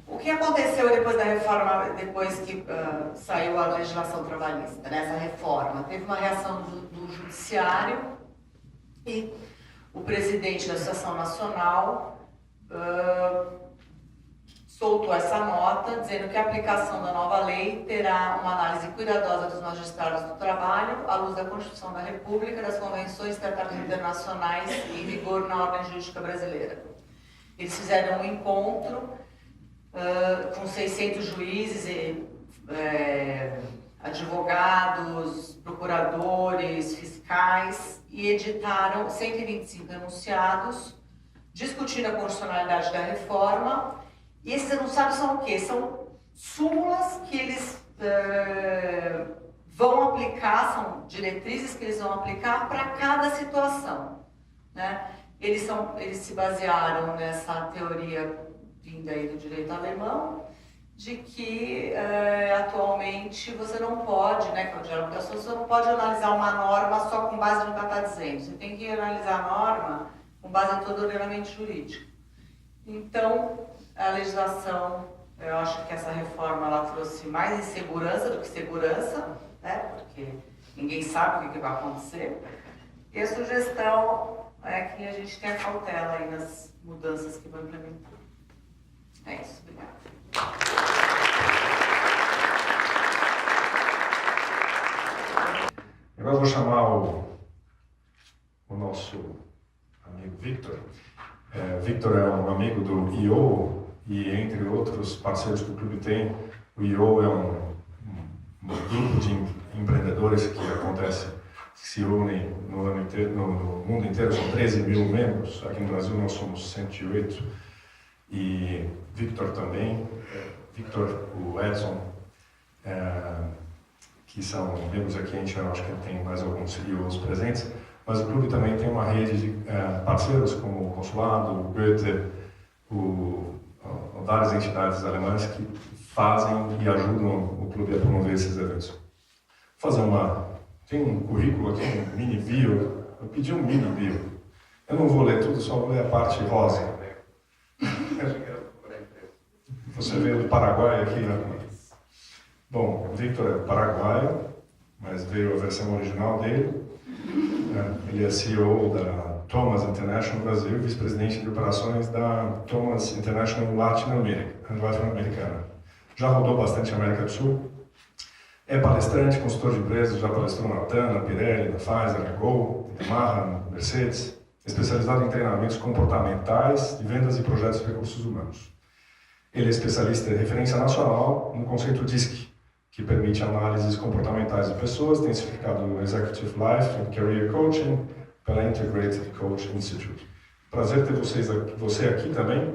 O que aconteceu depois da reforma, depois que saiu a legislação trabalhista, nessa reforma? Teve uma reação do Judiciário e o presidente da Associação Nacional soltou essa nota dizendo que a aplicação da nova lei terá uma análise cuidadosa dos magistrados do trabalho à luz da Constituição da República, das convenções e tratados internacionais em vigor na ordem jurídica brasileira. Eles fizeram um encontro com 600 juízes e advogados, procuradores, fiscais e editaram 125 enunciados discutindo a constitucionalidade da reforma. E esses enunciados são o quê? São súmulas que eles vão aplicar, são diretrizes que eles vão aplicar para cada situação, né? Eles se basearam nessa teoria vinda aí do direito alemão, de que atualmente você não pode, né, que é o diálogo das pessoas, você não pode analisar uma norma só com base no que ela está dizendo. Você tem que analisar a norma com base em todo o ordenamento jurídico. Então, a legislação, eu acho que essa reforma ela trouxe mais insegurança do que segurança, né, porque ninguém sabe o que vai acontecer. E a sugestão é que a gente tenha cautela aí nas mudanças que vão implementar. É isso, obrigada. Agora eu vou chamar o nosso amigo Victor. Victor é um amigo do IO e, entre outros parceiros que o clube tem, o IO é um grupo de empreendedores que se unem no mundo inteiro, são 13 mil membros. Aqui no Brasil nós somos 108. E Victor também, o Edson, que são membros aqui, a gente acho que tem mais alguns CEOs presentes, mas o clube também tem uma rede de parceiros como o Consulado, o Goethe, várias entidades alemãs que fazem e ajudam o clube a promover esses eventos. Tem um currículo aqui, um mini bio, eu pedi um mini bio. Eu não vou ler tudo, só vou ler a parte rosa. Você veio do Paraguai aqui, né? Bom, o Victor é paraguaio, mas veio a versão original dele. Ele é CEO da Thomas International Brasil, vice-presidente de operações da Thomas International Latino-Americana. Já rodou bastante a América do Sul. É palestrante, consultor de empresas, já palestrou na TAM, na Pirelli, na Pfizer, na Gol, na Yamaha, na Mercedes. Especializado em treinamentos comportamentais, de vendas e projetos de recursos humanos. Ele é especialista em referência nacional no conceito DISC, que permite análises comportamentais de pessoas, tem certificado no Executive Life and Career Coaching pela Integrated Coach Institute. Prazer ter você aqui também.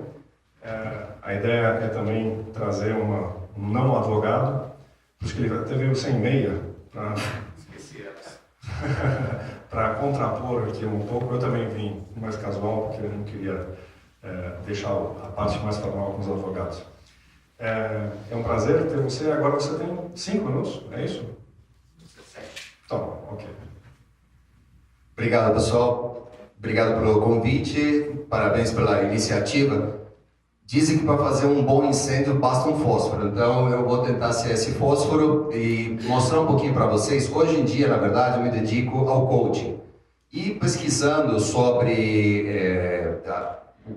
A ideia é também trazer um não advogado, por isso que ele até veio sem meia, para contrapor aqui um pouco. Eu também vim mais casual, porque eu não queria deixar a parte mais formal com os advogados. É um prazer ter você. Agora você tem 5 minutos, é isso? 17. Então, ok. Obrigado, pessoal. Obrigado pelo convite. Parabéns pela iniciativa. Dizem que para fazer um bom incêndio basta um fósforo. Então eu vou tentar ser esse fósforo e mostrar um pouquinho para vocês. Hoje em dia, na verdade, eu me dedico ao coaching. E pesquisando sobre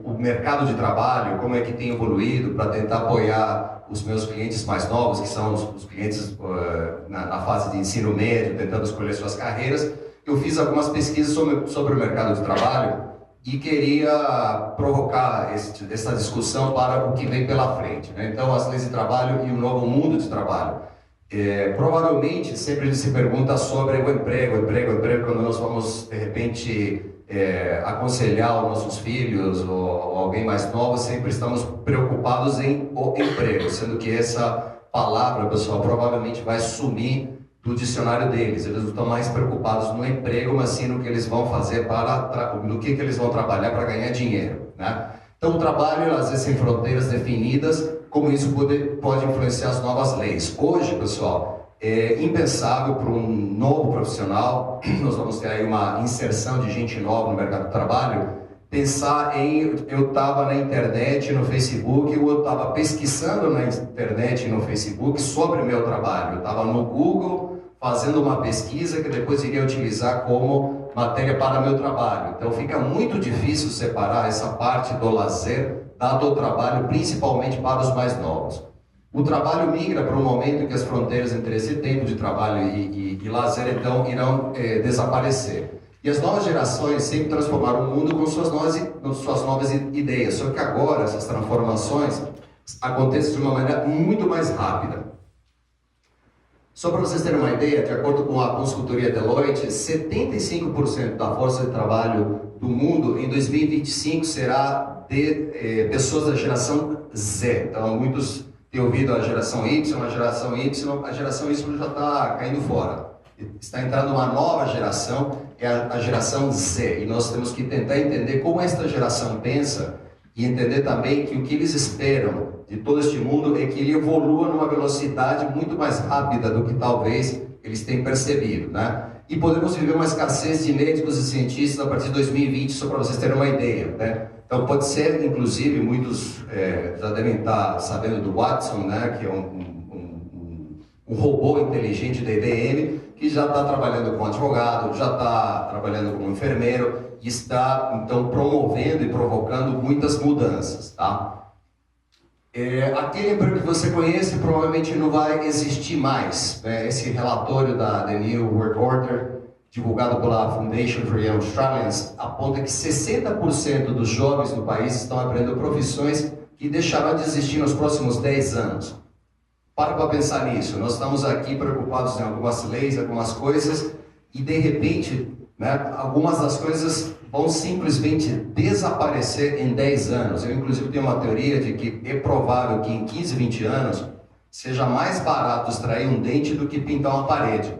o mercado de trabalho, como é que tem evoluído para tentar apoiar os meus clientes mais novos, que são os clientes na fase de ensino médio, tentando escolher suas carreiras, eu fiz algumas pesquisas sobre o mercado de trabalho e queria provocar essa discussão para o que vem pela frente, né? Então, as leis de trabalho e o novo mundo de trabalho. Provavelmente, sempre a gente se pergunta sobre o emprego, quando nós vamos, de repente, aconselhar os nossos filhos ou alguém mais novo, sempre estamos preocupados em o emprego, sendo que essa palavra, pessoal, provavelmente vai sumir do dicionário deles. Eles não estão mais preocupados no emprego, mas sim no que eles vão fazer no que eles vão trabalhar para ganhar dinheiro, né? Então, o trabalho, às vezes, sem fronteiras definidas, como isso pode influenciar as novas leis. Hoje, pessoal, é impensável para um novo profissional, nós vamos ter aí uma inserção de gente nova no mercado de trabalho, pensar em, eu estava na internet, no Facebook, ou eu estava pesquisando na internet e no Facebook sobre meu trabalho. Eu estava no Google fazendo uma pesquisa que depois iria utilizar como matéria para meu trabalho. Então fica muito difícil separar essa parte do lazer do trabalho, principalmente para os mais novos. O trabalho migra para um momento em que as fronteiras entre esse tempo de trabalho e lazer, então, irão desaparecer. E as novas gerações sempre transformaram o mundo com suas novas ideias. Só que agora essas transformações acontecem de uma maneira muito mais rápida. Só para vocês terem uma ideia, de acordo com a consultoria Deloitte, 75% da força de trabalho do mundo em 2025 será de pessoas da geração Z. Então, muitos têm ouvido a geração Y, a geração Y já está caindo fora. Está entrando uma nova geração, é a geração Z, e nós temos que tentar entender como esta geração pensa e entender também que o que eles esperam de todo este mundo é que ele evolua numa velocidade muito mais rápida do que talvez eles tenham percebido, né? E podemos viver uma escassez de médicos e cientistas a partir de 2020, só para vocês terem uma ideia, né? Então pode ser, inclusive, muitos já devem estar sabendo do Watson, né? Que é um robô inteligente da IBM, que já está trabalhando como advogado, já está trabalhando como enfermeiro, e está, então, promovendo e provocando muitas mudanças, tá? Aquele emprego que você conhece provavelmente não vai existir mais, né? Esse relatório da The New World Order, divulgado pela Foundation for Young Australians, aponta que 60% dos jovens no país estão aprendendo profissões que deixarão de existir nos próximos 10 anos. Para pensar nisso. Nós estamos aqui preocupados em algumas leis, algumas coisas, e de repente, né, algumas das coisas vão simplesmente desaparecer em 10 anos. Eu, inclusive, tenho uma teoria de que é provável que em 15, 20 anos seja mais barato extrair um dente do que pintar uma parede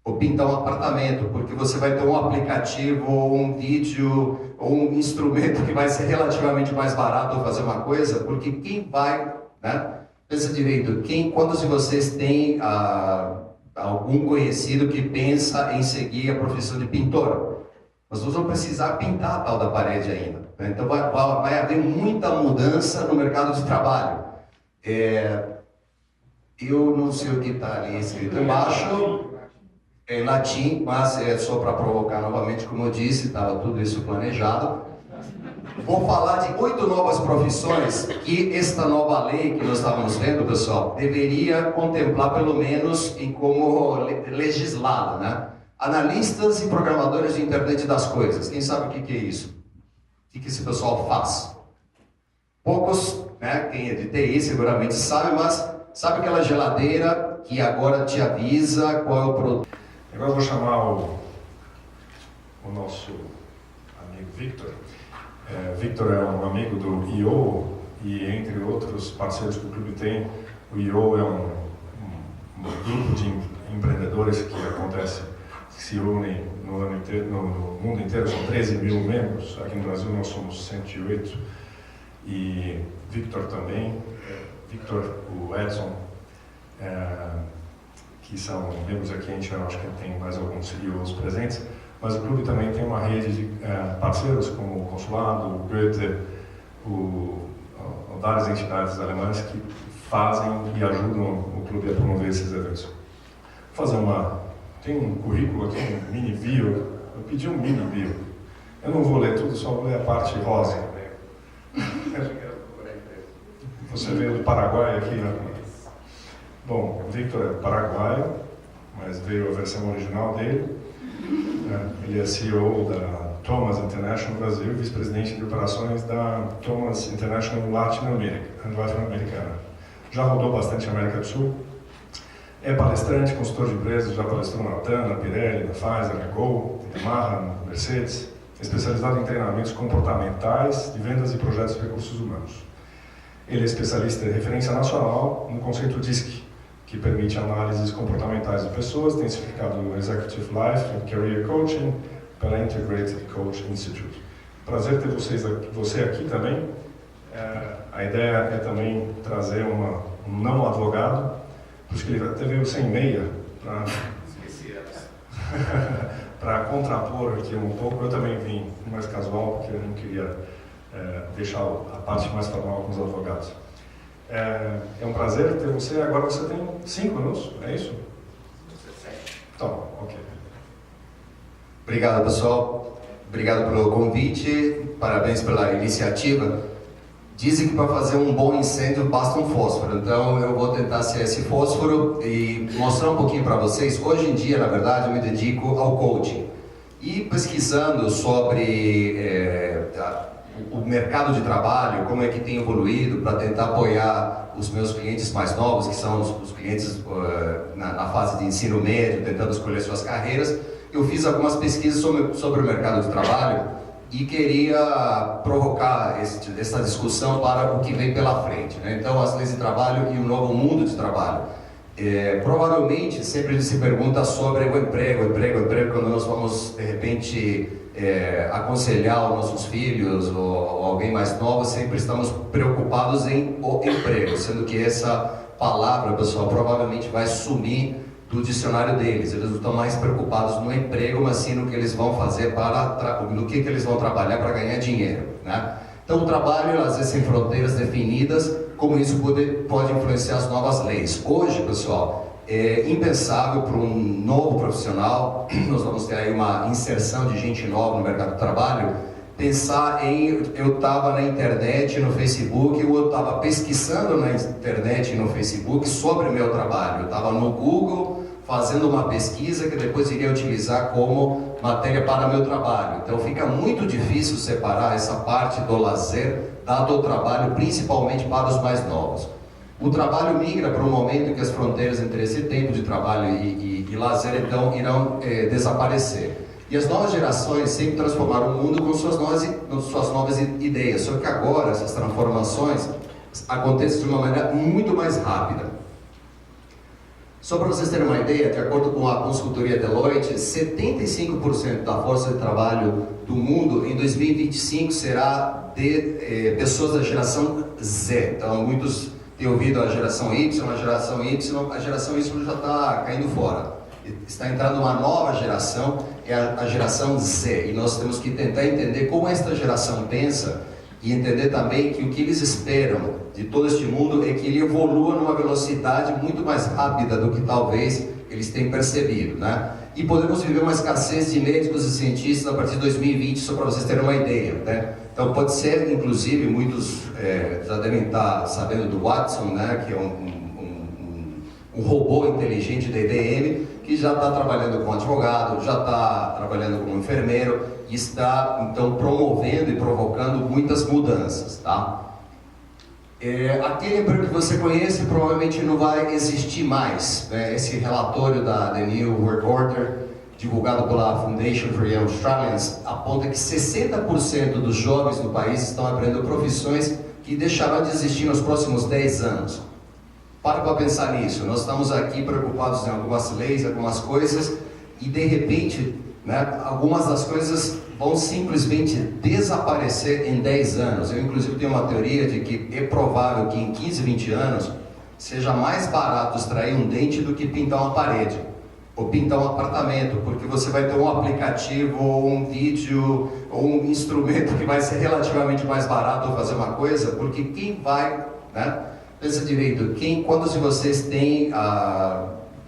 ou pintar um apartamento, porque você vai ter um aplicativo, ou um vídeo, ou um instrumento que vai ser relativamente mais barato ao fazer uma coisa, porque quem vai, né? Pensa direito, quantos de vocês têm algum conhecido que pensa em seguir a profissão de pintor? Mas nós vamos precisar pintar a tal da parede ainda, né? Então vai haver muita mudança no mercado de trabalho. Eu não sei o que está ali escrito embaixo, em latim, mas é só para provocar novamente, como eu disse, estava tudo isso planejado. Vou falar de 8 novas profissões que esta nova lei que nós estávamos vendo, pessoal, deveria contemplar pelo menos em como legislá-la, né? Analistas e programadores de internet das coisas. Quem sabe o que é isso? O que esse pessoal faz? Poucos, né? Quem é de TI seguramente sabe, mas sabe aquela geladeira que agora te avisa qual é o produto. Agora eu vou chamar o nosso amigo Victor. Victor é um amigo do IO e, entre outros parceiros que o clube tem, o IO é um grupo de empreendedores que acontece, que se unem no ano inteiro, no mundo inteiro. São 13 mil membros. Aqui no Brasil nós somos 108. E Victor também, Victor, o Edson, que são membros aqui, a gente acho que tem mais alguns CEOs presentes, mas o clube também tem uma rede de parceiros como o Consulado, o Goethe, várias entidades alemãs que fazem e ajudam o clube a promover esses eventos. Vou fazer tem um currículo aqui, um mini bio, eu pedi um mini bio. Eu não vou ler tudo, só vou ler a parte rosa. Você veio do Paraguai aqui, né? Bom, o Victor é paraguaio, mas veio a versão original dele. Ele é CEO da Thomas International Brasil, vice-presidente de operações da Thomas International Latino-Americana. Já rodou bastante a América do Sul. É palestrante, consultor de empresas, já palestrou na TAM, na Pirelli, na Pfizer, na Gol, na Yamaha, na Mercedes. Especializado em treinamentos comportamentais, de vendas e projetos de recursos humanos. Ele é especialista em referência nacional no conceito DISC, que permite análises comportamentais de pessoas, tem certificado no Executive Life and Career Coaching pela Integrated Coach Institute. Prazer ter você aqui também. A ideia é também trazer um não advogado, por isso que ele até veio sem meia, para contrapor aqui um pouco. Eu também vim mais casual, porque eu não queria deixar a parte mais formal com os advogados. É um prazer ter você. Agora você tem 5 minutos, é isso? Então, ok. Obrigado, pessoal. Obrigado pelo convite. Parabéns pela iniciativa. Dizem que para fazer um bom incêndio basta um fósforo. Então eu vou tentar ser esse fósforo e mostrar um pouquinho para vocês. Hoje em dia, na verdade, eu me dedico ao coaching. E pesquisando sobre o mercado de trabalho, como é que tem evoluído para tentar apoiar os meus clientes mais novos, que são os clientes na fase de ensino médio, tentando escolher suas carreiras, eu fiz algumas pesquisas sobre o mercado de trabalho e queria provocar essa discussão para o que vem pela frente, né? Então, as leis de trabalho e o novo mundo de trabalho. Provavelmente, sempre se pergunta sobre o emprego, quando nós vamos, de repente, aconselhar os nossos filhos ou alguém mais novo, sempre estamos preocupados em o emprego, sendo que essa palavra, pessoal, provavelmente vai sumir do dicionário deles. Eles não estão mais preocupados no emprego, mas sim no que eles vão fazer no que eles vão trabalhar para ganhar dinheiro, né? Então, o trabalho, às vezes, sem fronteiras definidas, como isso pode influenciar as novas leis. Hoje, pessoal, é impensável para um novo profissional, nós vamos ter aí uma inserção de gente nova no mercado de trabalho, pensar em, eu estava na internet, no Facebook, ou eu estava pesquisando na internet e no Facebook sobre o meu trabalho. Eu estava no Google fazendo uma pesquisa que depois iria utilizar como matéria para meu trabalho. Então fica muito difícil separar essa parte do lazer dado o trabalho, principalmente para os mais novos. O trabalho migra para um momento em que as fronteiras entre esse tempo de trabalho e lazer então irão desaparecer. E as novas gerações sempre transformaram o mundo com suas novas ideias. Só que agora essas transformações acontecem de uma maneira muito mais rápida. Só para vocês terem uma ideia, de acordo com a consultoria Deloitte, 75% da força de trabalho do mundo em 2025 será de pessoas da geração Z. Então, muitos têm ouvido a geração Y, a geração Y já está caindo fora. Está entrando uma nova geração, é a geração Z. E nós temos que tentar entender como esta geração pensa e entender também que o que eles esperam de todo este mundo é que ele evolua numa velocidade muito mais rápida do que talvez eles tenham percebido, né? E podemos viver uma escassez de médicos e cientistas a partir de 2020, só para vocês terem uma ideia, né? Então pode ser, inclusive, muitos já devem estar sabendo do Watson, né? Que é um robô inteligente da IBM, que já está trabalhando como advogado, já está trabalhando como enfermeiro, e está, então, promovendo e provocando muitas mudanças, tá? Aquele emprego que você conhece provavelmente não vai existir mais. Esse relatório da The New Work Order, divulgado pela Foundation for Young Australians, aponta que 60% dos jovens do país estão aprendendo profissões que deixarão de existir nos próximos 10 anos. Para pensar nisso. Nós estamos aqui preocupados em algumas leis, algumas coisas, e de repente, né, algumas das coisas vão simplesmente desaparecer em 10 anos. Eu, inclusive, tenho uma teoria de que é provável que em 15, 20 anos seja mais barato extrair um dente do que pintar uma parede ou pintar um apartamento, porque você vai ter um aplicativo, ou um vídeo, ou um instrumento que vai ser relativamente mais barato fazer uma coisa, porque quem vai, né? Pensa direito, quantos de vocês têm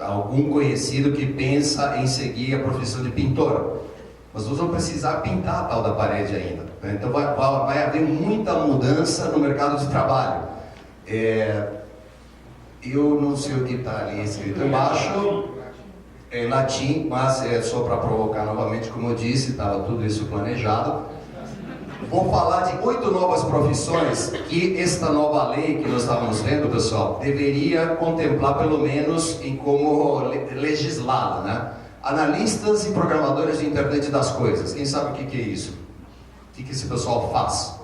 algum conhecido que pensa em seguir a profissão de pintor? Mas nós vamos precisar pintar a tal da parede ainda, né? Então vai haver muita mudança no mercado de trabalho. Eu não sei o que está ali escrito embaixo, em latim, mas é só para provocar novamente, como eu disse, estava tudo isso planejado. Vou falar de 8 novas profissões que esta nova lei que nós estávamos vendo, pessoal, deveria contemplar pelo menos em como legislá-la, né? Analistas e programadores de internet das coisas. Quem sabe o que é isso? O que esse pessoal faz?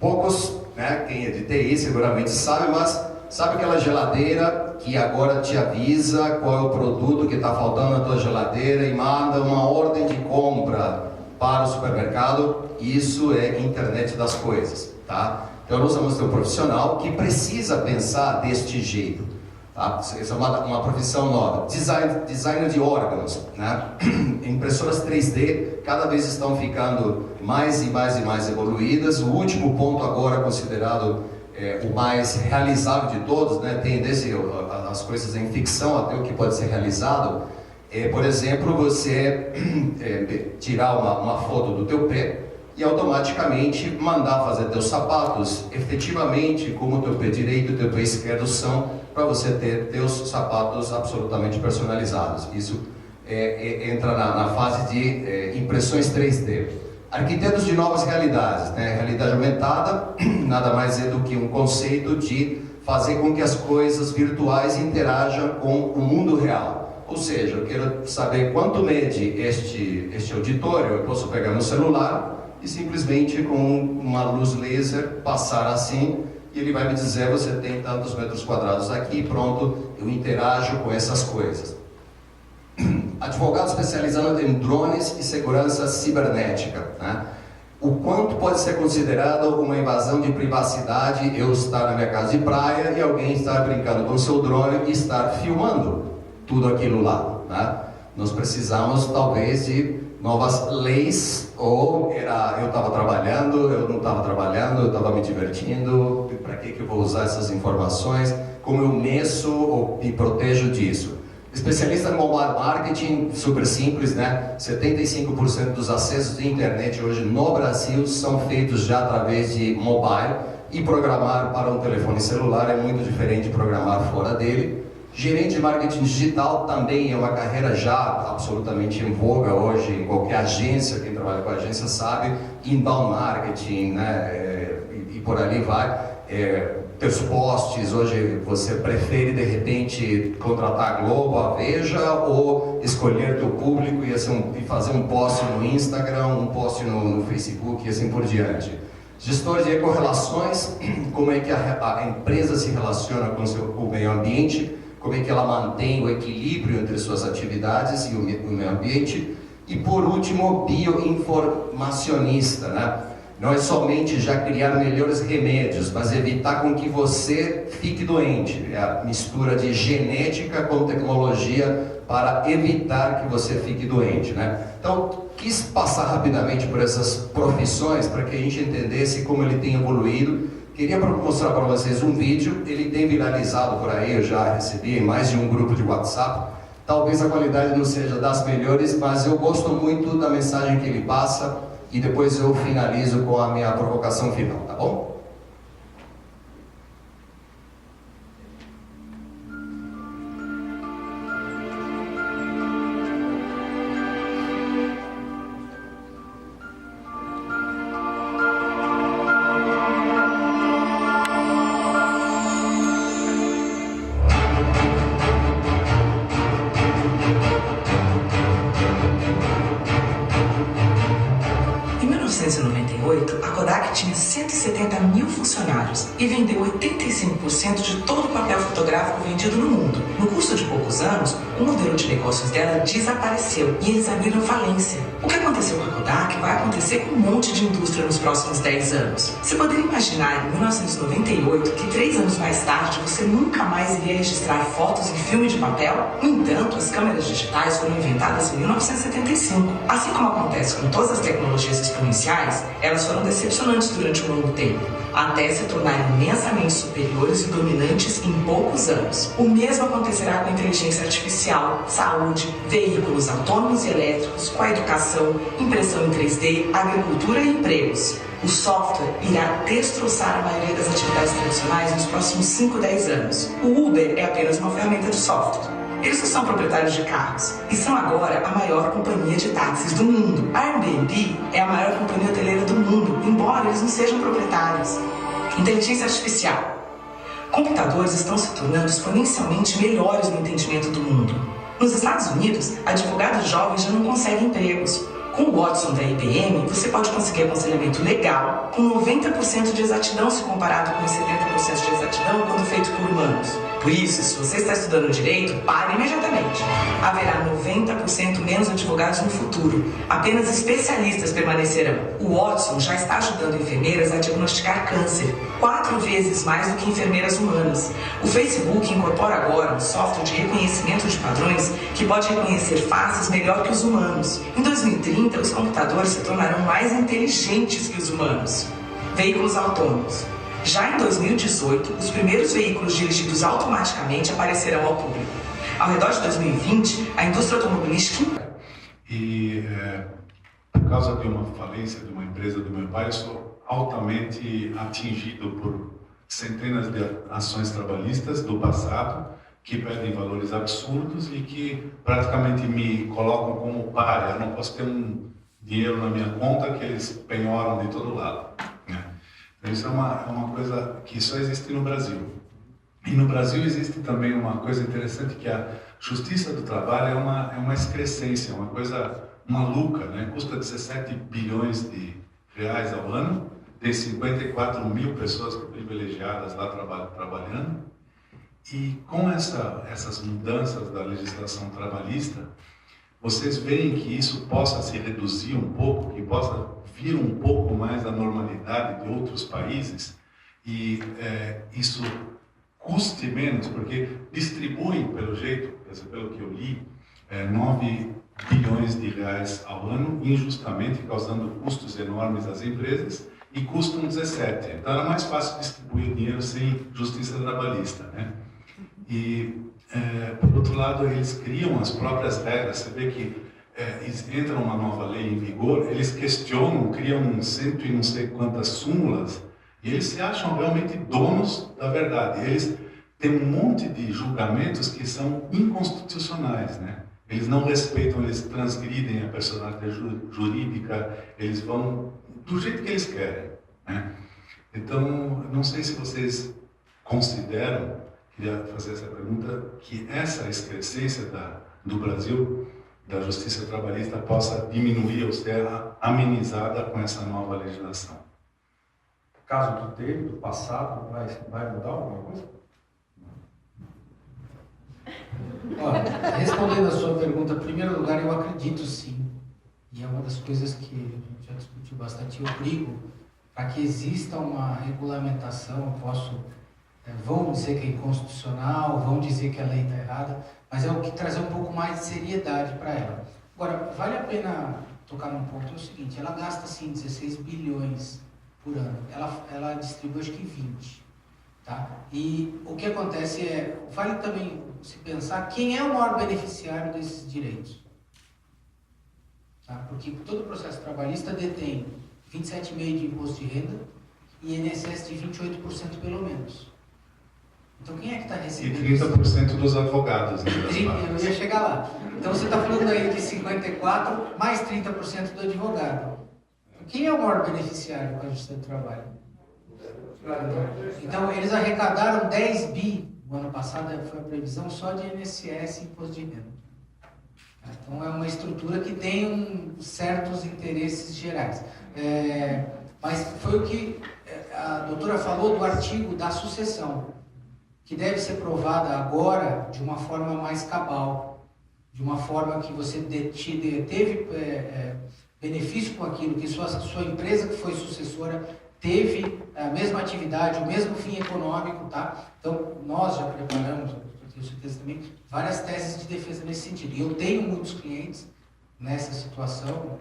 Poucos, né? Quem é de TI seguramente sabe, mas sabe aquela geladeira que agora te avisa qual é o produto que está faltando na tua geladeira e manda uma ordem de compra para o supermercado? Isso é internet das coisas, tá? Então nós vamos ter um profissional que precisa pensar deste jeito, tá? Essa é uma profissão nova. Design de órgãos, né? Impressoras 3D cada vez estão ficando mais e mais e mais evoluídas. O último ponto agora considerado o mais realizável de todos, né? Tem desde as coisas em ficção até o que pode ser realizado. Por exemplo, você tirar uma foto do teu pé e automaticamente mandar fazer teus sapatos efetivamente como o teu pé direito e o teu pé esquerdo são, para você ter teus sapatos absolutamente personalizados. Isso entra na fase de impressões 3D. Arquitetos de novas realidades, né? Realidade aumentada nada mais é do que um conceito de fazer com que as coisas virtuais interajam com o mundo real. Ou seja, eu quero saber quanto mede este auditório. Eu posso pegar meu celular e simplesmente com uma luz laser passar assim, e ele vai me dizer: você tem tantos metros quadrados aqui, pronto, eu interajo com essas coisas. Advogado especializado em drones e segurança cibernética, né? O quanto pode ser considerado uma invasão de privacidade eu estar na minha casa de praia e alguém estar brincando com seu drone e estar filmando tudo aquilo lá, né? Nós precisamos talvez de novas leis, ou eu estava trabalhando, eu não estava trabalhando, eu estava me divertindo, para que eu vou usar essas informações, como eu meço ou me protejo disso. Especialista em mobile marketing, super simples, né? 75% dos acessos de internet hoje no Brasil são feitos já através de mobile, e programar para um telefone celular é muito diferente de programar fora dele. Gerente de marketing digital também é uma carreira já absolutamente em voga hoje, em qualquer agência. Quem trabalha com agência sabe, inbound marketing, né? E por ali vai. Teus posts, hoje você prefere de repente contratar a Globo, a Veja, ou escolher teu público e fazer um post no Instagram, um post no Facebook e assim por diante. Gestor de ecorrelações, como é que a empresa se relaciona com o meio ambiente, como é que ela mantém o equilíbrio entre suas atividades e o meio ambiente. E por último, bioinformacionista, né? Não é somente já criar melhores remédios, mas evitar com que você fique doente. É a mistura de genética com tecnologia para evitar que você fique doente, né? Então, quis passar rapidamente por essas profissões para que a gente entendesse como ele tem evoluído. Queria mostrar para vocês um vídeo, ele tem viralizado por aí, eu já recebi em mais de um grupo de WhatsApp. Talvez a qualidade não seja das melhores, mas eu gosto muito da mensagem que ele passa, e depois eu finalizo com a minha provocação final, tá bom? 1998, a Kodak tinha 170 mil funcionários e vendeu 85% de todo o papel fotográfico vendido no mundo. No curso de poucos anos, o modelo de negócios dela desapareceu e eles abriram falência. O que aconteceu com a Kodak vai acontecer com um monte de indústria nos próximos 10 anos. Você poderia imaginar, em 1998, que 3 anos mais tarde você nunca mais iria registrar fotos em filme de papel? No entanto, as câmeras digitais foram inventadas em 1975. Assim como acontece com todas as tecnologias exponenciais, elas foram decepcionantes durante um longo tempo, até se tornarem imensamente superiores e dominantes em poucos anos. O mesmo acontecerá com a inteligência artificial, saúde, veículos autônomos e elétricos, com a educação, impressão em 3D, agricultura e empregos. O software irá destroçar a maioria das atividades tradicionais nos próximos 5, 10 anos. O Uber é apenas uma ferramenta de software. Eles não são proprietários de carros e são agora a maior companhia de táxis do mundo. A Airbnb é a maior companhia hoteleira do mundo, embora eles não sejam proprietários. Inteligência artificial. Computadores estão se tornando exponencialmente melhores no entendimento do mundo. Nos Estados Unidos, advogados jovens já não conseguem empregos. Com o Watson da IBM, você pode conseguir aconselhamento legal com 90% de exatidão se comparado com os 70% de exatidão quando feito por humanos. Por isso, se você está estudando direito, pare imediatamente. Haverá 90% menos advogados no futuro. Apenas especialistas permanecerão. O Watson já está ajudando enfermeiras a diagnosticar câncer, 4 vezes mais do que enfermeiras humanas. O Facebook incorpora agora um software de reconhecimento de padrões que pode reconhecer faces melhor que os humanos. Em 2030, os computadores se tornarão mais inteligentes que os humanos. Veículos autônomos. Já em 2018, os primeiros veículos dirigidos automaticamente aparecerão ao público. Ao redor de 2020, a indústria automobilística... E por causa de uma falência de uma empresa do meu pai, eu sou altamente atingido por centenas de ações trabalhistas do passado que pedem valores absurdos e que praticamente me colocam como pária. Eu não posso ter um dinheiro na minha conta que eles penhoram de todo lado. Isso é uma coisa que só existe no Brasil. E no Brasil existe também uma coisa interessante, que a justiça do trabalho é uma excrescência, uma coisa maluca, né? Custa 17 bilhões de reais ao ano, tem 54 mil pessoas privilegiadas lá trabalhando, e com essas mudanças da legislação trabalhista, vocês veem que isso possa se reduzir um pouco, que possa vir um pouco mais a normalidade de outros países e isso custe menos, porque distribuem, pelo jeito, pelo que eu li, 9 bilhões de reais ao ano, injustamente, causando custos enormes às empresas, e custam 17. Então era mais fácil distribuir o dinheiro sem justiça trabalhista, né? E, por outro lado, eles criam as próprias regras. Você vê que entra uma nova lei em vigor, eles questionam, criam um cento e não sei quantas súmulas, e eles se acham realmente donos da verdade. Eles têm um monte de julgamentos que são inconstitucionais, né? Eles não respeitam, eles transgridem a personalidade jurídica, eles vão do jeito que eles querem, né? Então, não sei se vocês consideram, queria fazer essa pergunta, que essa excrescência do Brasil, da justiça trabalhista, possa diminuir ou ser amenizada com essa nova legislação. Caso do teve, do passado, vai mudar alguma coisa? Respondendo a sua pergunta, em primeiro lugar, eu acredito sim. E é uma das coisas que a gente já discutiu bastante. Eu brigo para que exista uma regulamentação. Vão dizer que é inconstitucional, vão dizer que a lei está errada, mas é o que trazer um pouco mais de seriedade para ela. Agora, vale a pena tocar num ponto, é o seguinte: ela gasta assim 16 bilhões por ano, ela distribui acho que 20, tá? E o que acontece vale também se pensar quem é o maior beneficiário desses direitos, tá? Porque todo o processo trabalhista detém 27,5% de imposto de renda e INSS de 28% pelo menos. Então quem é que está recebendo? E 30% dos advogados, né? Eu ia chegar lá. Então você está falando aí de 54% mais 30% do advogado. Quem é o maior beneficiário com a Justiça do Trabalho? Então eles arrecadaram 10 bi no ano passado, foi a previsão só de INSS e imposto de renda. Então é uma estrutura que tem certos interesses gerais. Mas foi o que a doutora falou do artigo da sucessão, que deve ser provada agora de uma forma mais cabal, de uma forma que você teve benefício com aquilo, que sua empresa que foi sucessora teve a mesma atividade, o mesmo fim econômico, tá? Então, nós já preparamos, eu tenho certeza também, várias teses de defesa nesse sentido. E eu tenho muitos clientes nessa situação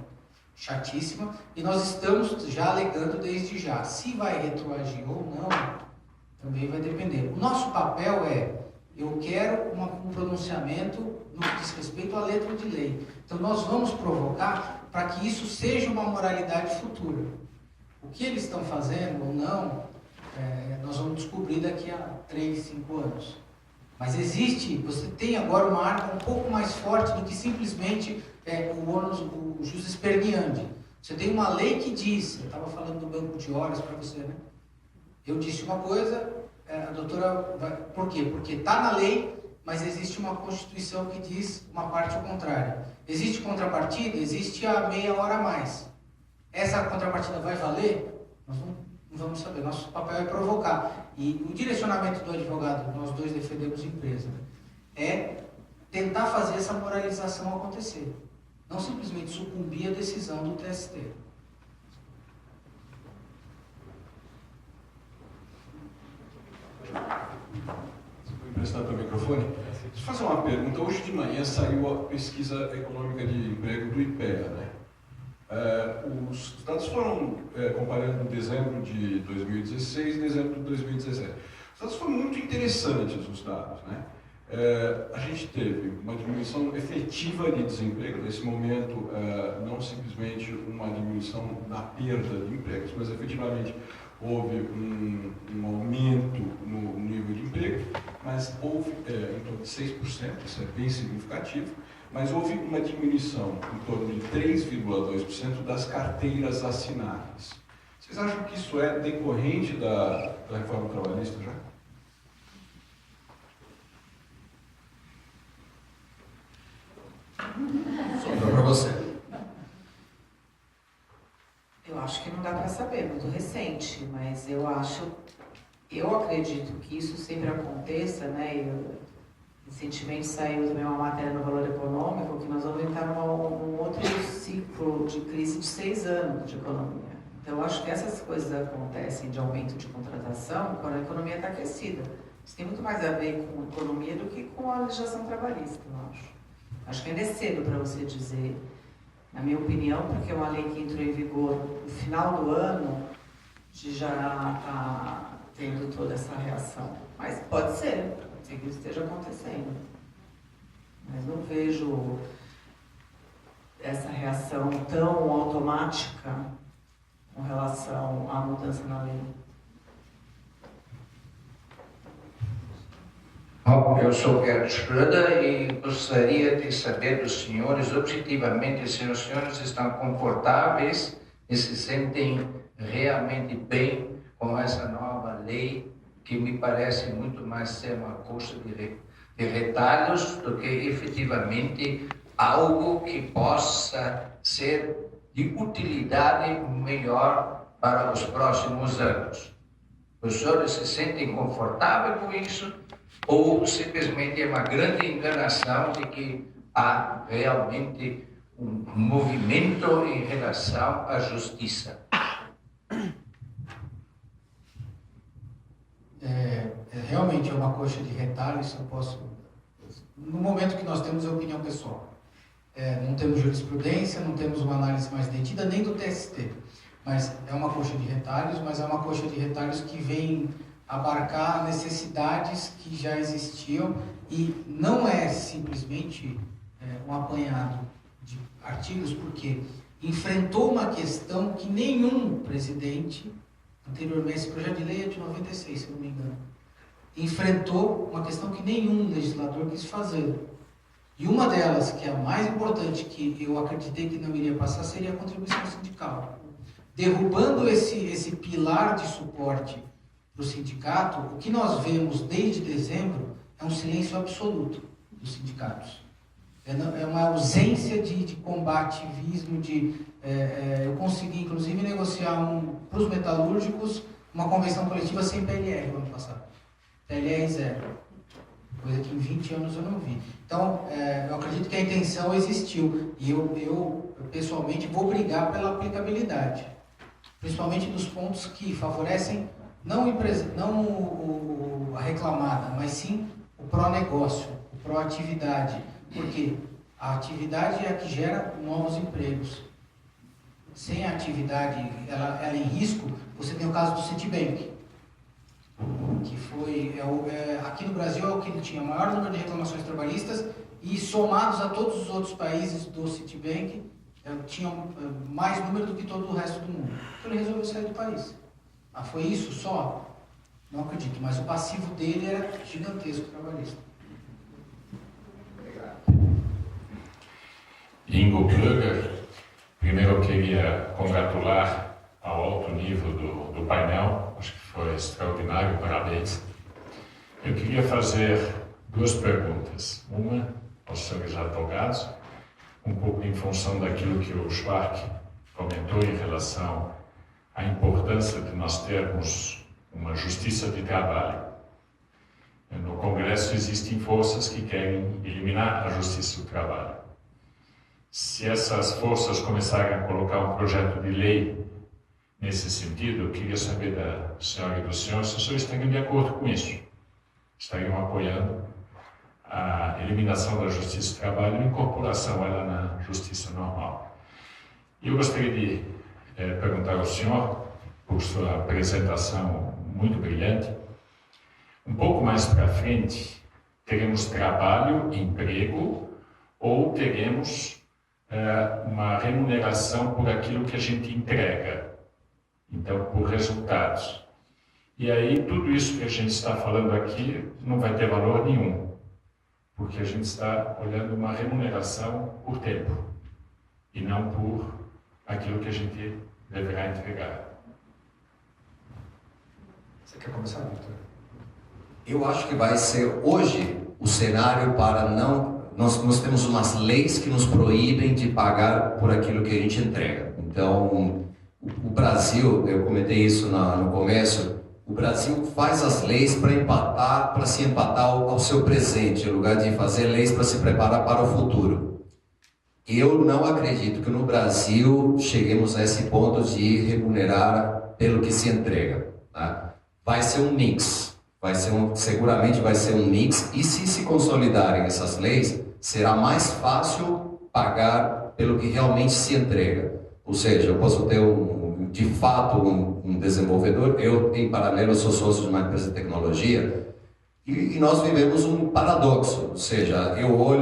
chatíssima, e nós estamos já alegando desde já. Se vai retroagir ou não, também vai depender. O nosso papel eu quero um pronunciamento no que diz respeito à letra de lei. Então, nós vamos provocar para que isso seja uma moralidade futura. O que eles estão fazendo ou não, nós vamos descobrir daqui a 3, 5 anos. Mas você tem agora uma arma um pouco mais forte do que simplesmente o jus esperneandi. Você tem uma lei que diz, eu estava falando do banco de horas para você, né? Eu disse uma coisa, a doutora... Por quê? Porque está na lei, mas existe uma Constituição que diz uma parte ao contrário. Existe contrapartida? Existe a meia hora a mais. Essa contrapartida vai valer? Nós não vamos saber. Nosso papel é provocar. E o direcionamento do advogado, nós dois defendemos empresa, é tentar fazer essa moralização acontecer. Não simplesmente sucumbir à decisão do TST. Vou emprestar para o microfone. Deixa eu fazer uma pergunta. Hoje de manhã saiu a pesquisa econômica de emprego do IPEA, né? Os dados foram comparando dezembro de 2016 e dezembro de 2017. Os dados foram muito interessantes, os dados, né? A gente teve uma diminuição efetiva de desemprego, nesse momento, não simplesmente uma diminuição da perda de empregos, mas efetivamente houve um aumento no nível de emprego, mas houve em torno de 6%, isso é bem significativo, mas houve uma diminuição em torno de 3,2% das carteiras assinadas. Vocês acham que isso é decorrente da reforma trabalhista já? Sobrou para você. Eu acho que não dá para saber, é muito recente, mas eu acredito que isso sempre aconteça, né? Recentemente saiu também uma matéria no Valor Econômico que nós vamos entrar num outro ciclo de crise de 6 anos de economia. Então, eu acho que essas coisas acontecem de aumento de contratação quando a economia está aquecida. Isso tem muito mais a ver com economia do que com a legislação trabalhista, eu acho. Acho que ainda é cedo para você dizer, na minha opinião, porque é uma lei que entrou em vigor no final do ano, já está tendo toda essa reação. Mas pode ser que isso esteja acontecendo. Mas não vejo essa reação tão automática com relação à mudança na lei. Bom, eu sou Gerd Schröder e gostaria de saber dos senhores, objetivamente, se os senhores estão confortáveis e se sentem realmente bem com essa nova lei, que me parece muito mais ser uma coxa de retalhos do que efetivamente algo que possa ser de utilidade melhor para os próximos anos. Os senhores se sentem confortáveis com isso? Ou simplesmente é uma grande enganação de que há realmente um movimento em relação à justiça? Realmente é uma coxa de retalhos, eu posso... No momento que nós temos a opinião pessoal. Não temos jurisprudência, não temos uma análise mais detida, nem do TST. Mas é uma coxa de retalhos, mas é uma coxa de retalhos que vem abarcar necessidades que já existiam e não é simplesmente um apanhado de artigos, porque enfrentou uma questão que nenhum presidente, anteriormente, esse projeto de lei é de 96, se não me engano, enfrentou uma questão que nenhum legislador quis fazer. E uma delas, que é a mais importante, que eu acreditei que não iria passar, seria a contribuição sindical. Derrubando esse pilar de suporte para o sindicato, o que nós vemos desde dezembro é um silêncio absoluto dos sindicatos. É uma ausência de combativismo, eu consegui, inclusive, negociar para os metalúrgicos uma convenção coletiva sem PLR no ano passado. PLR zero. Coisa que em 20 anos eu não vi. Então, eu acredito que a intenção existiu. E eu pessoalmente, vou brigar pela aplicabilidade. Principalmente dos pontos que favorecem não a reclamada, mas sim o pró-negócio, o pró-atividade. Porque a atividade é a que gera novos empregos. Sem a atividade, ela em risco, você tem o caso do Citibank, que foi, aqui no Brasil é o que ele tinha o maior número de reclamações trabalhistas e somados a todos os outros países do Citibank, tinham mais número do que todo o resto do mundo. Então ele resolveu sair do país. Ah, foi isso só? Não acredito, mas o passivo dele era gigantesco trabalhista. Ingo Plöger, primeiro eu queria congratular ao alto nível do painel, acho que foi extraordinário, parabéns. Eu queria fazer duas perguntas. Uma aos senhores advogados, um pouco em função daquilo que o Schwark comentou em relação à importância de nós termos uma justiça de trabalho. No Congresso existem forças que querem eliminar a justiça do trabalho. Se essas forças começarem a colocar um projeto de lei nesse sentido, eu queria saber da senhora e do senhor se os senhores estariam de acordo com isso. Estariam apoiando a eliminação da justiça do trabalho e incorporação ela na justiça normal. E eu gostaria de perguntar ao senhor, por sua apresentação muito brilhante, um pouco mais para frente, teremos trabalho, emprego, ou teremos uma remuneração por aquilo que a gente entrega, então por resultados. E aí tudo isso que a gente está falando aqui não vai ter valor nenhum, porque a gente está olhando uma remuneração por tempo e não por aquilo que a gente deverá entregar. Você quer começar, Victor? Eu acho que vai ser hoje o cenário para não... Nós temos umas leis que nos proíbem de pagar por aquilo que a gente entrega. Então, o Brasil, eu comentei isso no começo, o Brasil faz as leis para se empatar ao seu presente, em lugar de fazer leis para se preparar para o futuro. Eu não acredito que no Brasil cheguemos a esse ponto de remunerar pelo que se entrega. Tá? Vai ser um mix. Seguramente vai ser um mix, e se consolidarem essas leis, será mais fácil pagar pelo que realmente se entrega. Ou seja, eu posso ter de fato um desenvolvedor, eu em paralelo sou sócio de uma empresa de tecnologia, e nós vivemos um paradoxo, ou seja,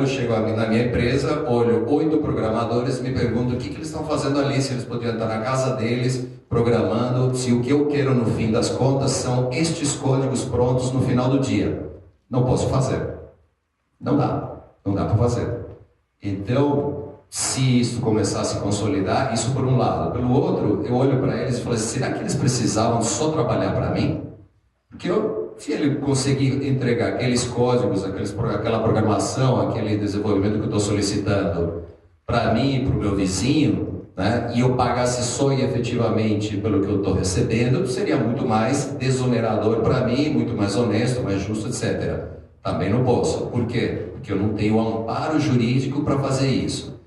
chego na minha empresa, olho 8 programadores, me pergunto o que eles estão fazendo ali, se eles podiam estar na casa deles, programando, se o que eu quero no fim das contas são estes códigos prontos no final do dia. Não posso fazer. Não dá para fazer. Então, se isso começar a se consolidar, isso por um lado. Pelo outro, eu olho para eles e falo assim, será que eles precisavam só trabalhar para mim? Porque se ele conseguir entregar aqueles códigos, aquela programação, aquele desenvolvimento que eu estou solicitando para mim e para o meu vizinho, né, e eu pagasse só e efetivamente pelo que eu estou recebendo, seria muito mais desonerador para mim, muito mais honesto, mais justo, etc. Também não posso. Por quê? Porque eu não tenho amparo jurídico para fazer isso.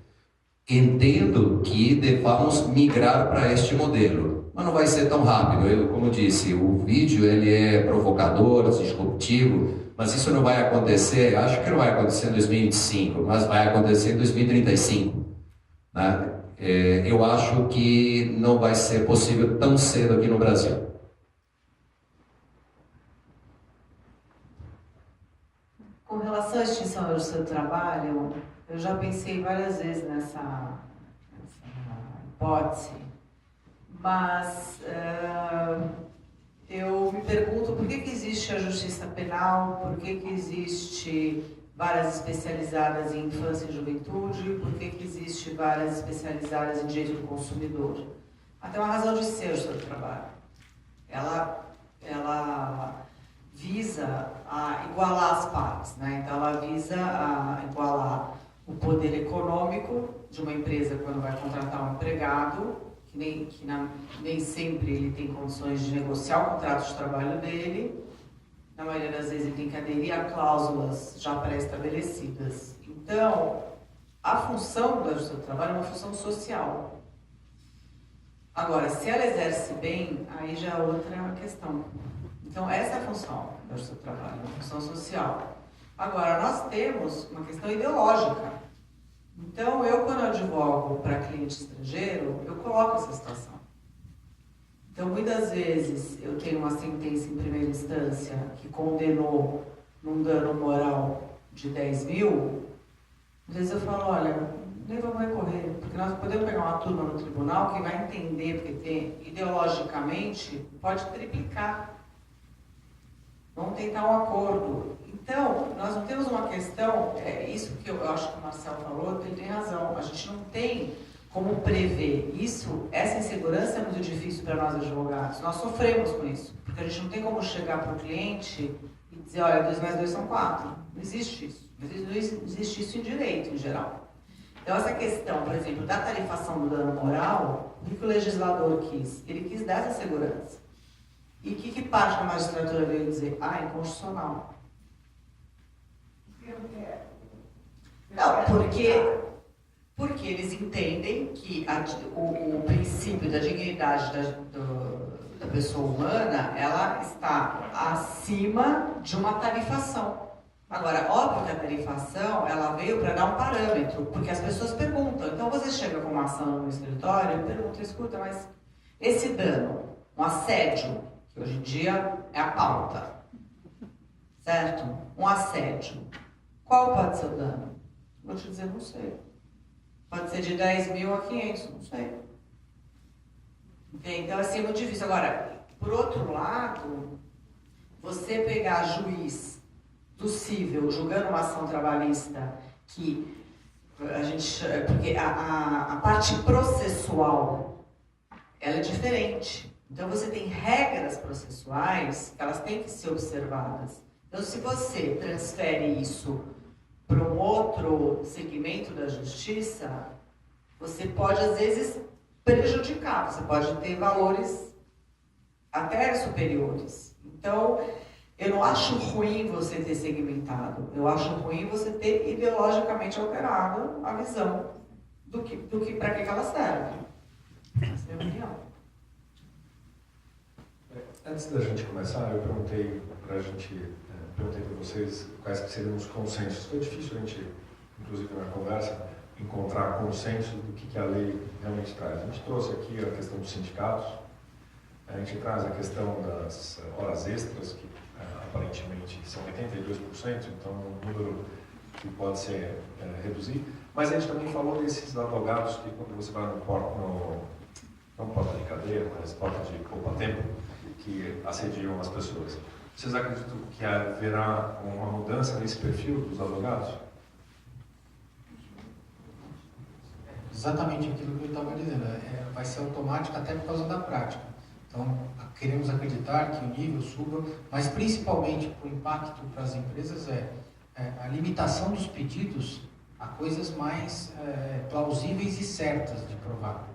Entendo que devamos migrar para este modelo, mas não vai ser tão rápido. Como disse, o vídeo ele é provocador, disruptivo, mas isso não vai acontecer, acho que não vai acontecer em 2025, mas vai acontecer em 2035. Né? Eu acho que não vai ser possível tão cedo aqui no Brasil. Com relação à extinção da justiça do trabalho, eu já pensei várias vezes nessa hipótese, mas eu me pergunto por que existe a justiça penal, por que existe várias especializadas em infância e juventude, por que existe várias especializadas em direito do consumidor. Até uma razão de ser a justiça do trabalho. Ela visa a igualar as partes, né? Então ela visa a igualar o poder econômico de uma empresa quando vai contratar um empregado, nem sempre ele tem condições de negociar o contrato de trabalho dele. Na maioria das vezes ele tem que aderir a cláusulas já pré-estabelecidas. Então, a função da Justiça do Trabalho é uma função social. Agora, se ela exerce bem, aí já é outra questão. Então, essa é a função da Justiça do Trabalho, uma função social. Agora, nós temos uma questão ideológica. Então, quando eu advogo para cliente estrangeiro, eu coloco essa situação. Então, muitas vezes, eu tenho uma sentença em primeira instância que condenou num dano moral de 10 mil, às vezes eu falo, olha, nem vamos recorrer, porque nós podemos pegar uma turma no tribunal que vai entender, porque ideologicamente pode triplicar. Vamos tentar um acordo. Então, nós não temos uma questão, isso que eu acho que o Marcelo falou, ele tem razão, a gente não tem como prever isso, essa insegurança é muito difícil para nós advogados, nós sofremos com isso, porque a gente não tem como chegar para o cliente e dizer, olha, 2 mais 2 são 4, não existe isso, não existe isso em direito em geral. Então, essa questão, por exemplo, da tarifação do dano moral, o que o legislador quis? Ele quis dar essa segurança. E o que parte da magistratura veio dizer? É inconstitucional. Não, porque eles entendem que o princípio da dignidade da pessoa humana, ela está acima de uma tarifação. Agora, óbvio que a tarifação, ela veio para dar um parâmetro, porque as pessoas perguntam. Então, você chega com uma ação no escritório e pergunta, escuta, mas esse dano, um assédio, que hoje em dia é a pauta, certo? Um assédio, qual pode ser o dano? Vou te dizer, não sei. Pode ser de 10 mil a 500, não sei. Então, assim, é muito difícil. Agora, por outro lado, você pegar juiz do cível julgando uma ação trabalhista que a gente... Porque a parte processual, ela é diferente. Então, você tem regras processuais que elas têm que ser observadas. Então, se você transfere isso para um outro segmento da justiça, você pode, às vezes, prejudicar. Você pode ter valores até superiores. Então, eu não acho ruim você ter segmentado. Eu acho ruim você ter ideologicamente alterado a visão do que para que ela serve. Essa é a minha opinião. Antes da gente começar, eu perguntei para vocês quais que seriam os consensos. Foi difícil a gente, inclusive na conversa, encontrar consenso do que a lei realmente traz. A gente trouxe aqui a questão dos sindicatos, a gente traz a questão das horas extras, que aparentemente são 82%, então é um número que pode ser reduzido. Mas a gente também falou desses advogados que quando você vai não porta de cadeia, mas porta de poupa-tempo, que assediam as pessoas. Vocês acreditam que haverá uma mudança nesse perfil dos advogados? Exatamente aquilo que eu estava dizendo. Vai ser automático até por causa da prática. Então, queremos acreditar que o nível suba, mas principalmente o impacto para as empresas a limitação dos pedidos a coisas mais plausíveis e certas de provar.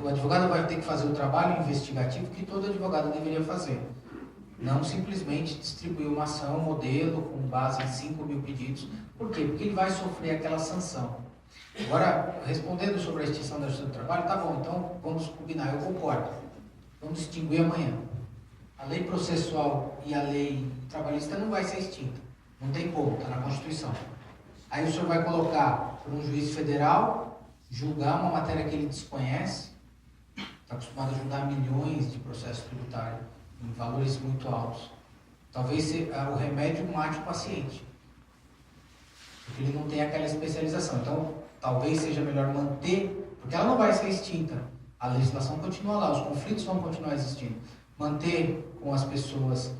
O advogado vai ter que fazer o trabalho investigativo que todo advogado deveria fazer. Não simplesmente distribuir uma ação, modelo, com base em 5 mil pedidos. Por quê? Porque ele vai sofrer aquela sanção. Agora, respondendo sobre a extinção da Justiça do Trabalho, tá bom, então vamos combinar, eu concordo. Vamos distinguir amanhã. A lei processual e a lei trabalhista não vai ser extinta. Não tem como, está na Constituição. Aí o senhor vai colocar para um juiz federal julgar uma matéria que ele desconhece, está acostumado a julgar milhões de processos tributários em valores muito altos. Talvez o remédio mate o paciente, porque ele não tem aquela especialização. Então, talvez seja melhor manter, porque ela não vai ser extinta. A legislação continua lá, os conflitos vão continuar existindo. Manter com as pessoas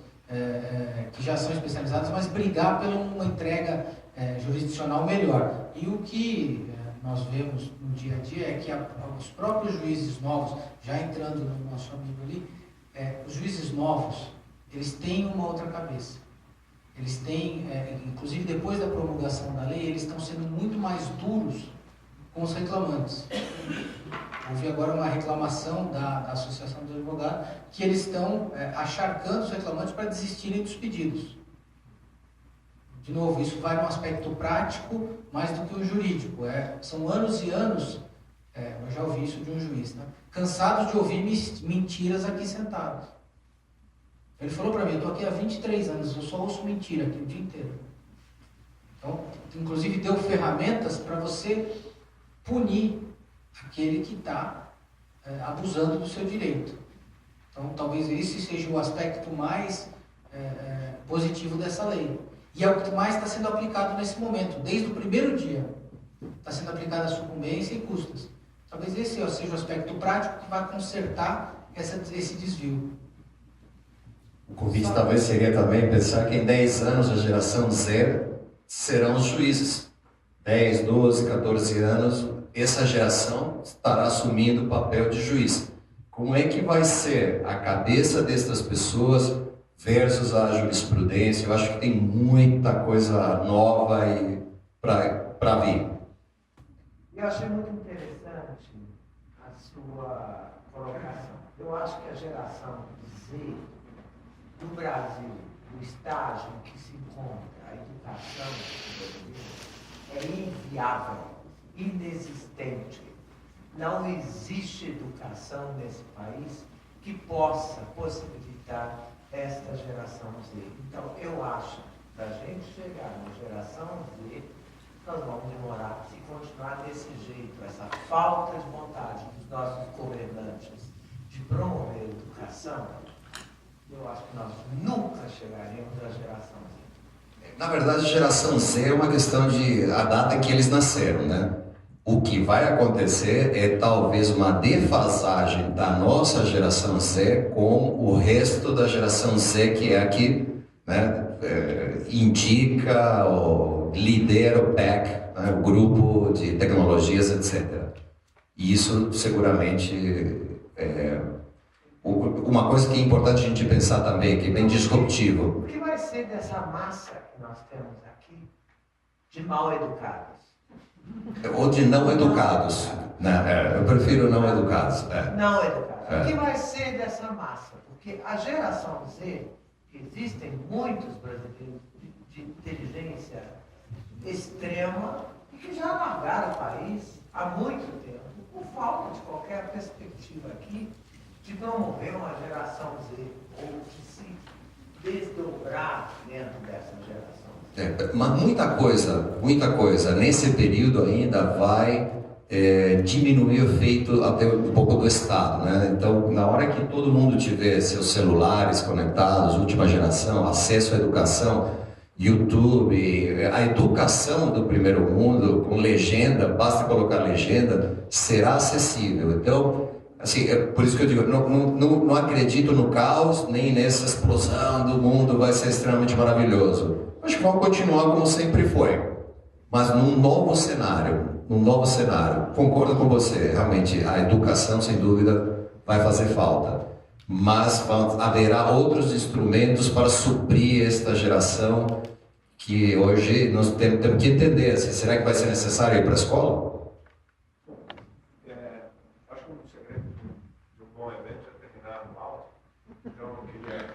que já são especializadas, mas brigar por uma entrega jurisdicional melhor. E o que nós vemos no dia a dia é que os próprios juízes novos, já entrando no nosso amigo ali, os juízes novos, eles têm uma outra cabeça. Eles têm, inclusive depois da promulgação da lei, eles estão sendo muito mais duros com os reclamantes. Houve agora uma reclamação da Associação dos Advogados que eles estão acharcando os reclamantes para desistirem dos pedidos. De novo, isso vai no aspecto prático mais do que o jurídico. São anos e anos, eu já ouvi isso de um juiz, né? Cansados de ouvir mentiras aqui sentados. Ele falou para mim, eu estou aqui há 23 anos, eu só ouço mentira aqui o dia inteiro. Então, inclusive deu ferramentas para você punir aquele que está abusando do seu direito. Então, talvez esse seja o aspecto mais positivo dessa lei. E é o que mais está sendo aplicado nesse momento, desde o primeiro dia. Está sendo aplicada a sucumbência e custas. Talvez esse seja o aspecto prático que vai consertar esse desvio. O convite talvez seria também pensar que em 10 anos a geração Z serão os juízes. 10, 12, 14 anos, essa geração estará assumindo o papel de juiz. Como é que vai ser a cabeça dessas pessoas versus a jurisprudência? Eu acho que tem muita coisa nova para vir. Eu achei muito interessante a sua colocação. Eu acho que a geração Z no Brasil, no estágio em que se encontra a educação é inviável, inexistente. Não existe educação nesse país que possa possibilitar esta geração Z. Então, eu acho que para a gente chegar na geração Z, nós vamos demorar se continuar desse jeito, essa falta de vontade dos nossos governantes de promover a educação. Eu acho que nós nunca chegaremos à geração Z. Na verdade, a geração Z é uma questão de a data que eles nasceram, né? O que vai acontecer é talvez uma defasagem da nossa geração Z com o resto da geração Z, que é a que, né, indica ou lidera o PEC, né, o grupo de tecnologias, etc. E isso seguramente uma coisa que é importante a gente pensar também, que é bem disruptivo. O que vai ser dessa massa que nós temos aqui de mal educados? Ou de não educados. Né? Eu prefiro não educados. Não educados. O que vai ser dessa massa? Porque a geração Z, existem muitos brasileiros de inteligência extrema e que já largaram o país há muito tempo, por falta de qualquer perspectiva aqui de promover uma geração Z ou de se desdobrar dentro dessa geração. Mas muita coisa nesse período ainda vai diminuir o efeito até um pouco do Estado, né? Então, na hora que todo mundo tiver seus celulares conectados, última geração, acesso à educação, YouTube, a educação do primeiro mundo com legenda, basta colocar legenda, será acessível. Então, assim, por isso que eu digo, não acredito no caos, nem nessa explosão do mundo vai ser extremamente maravilhoso. Acho que vamos continuar como sempre foi, mas num novo cenário. Concordo com você, realmente a educação, sem dúvida, vai fazer falta. Mas haverá outros instrumentos para suprir esta geração que hoje nós temos que entender. Será que vai ser necessário ir para a escola? Acho que um segredo de um bom evento é terminar no alto. Então eu queria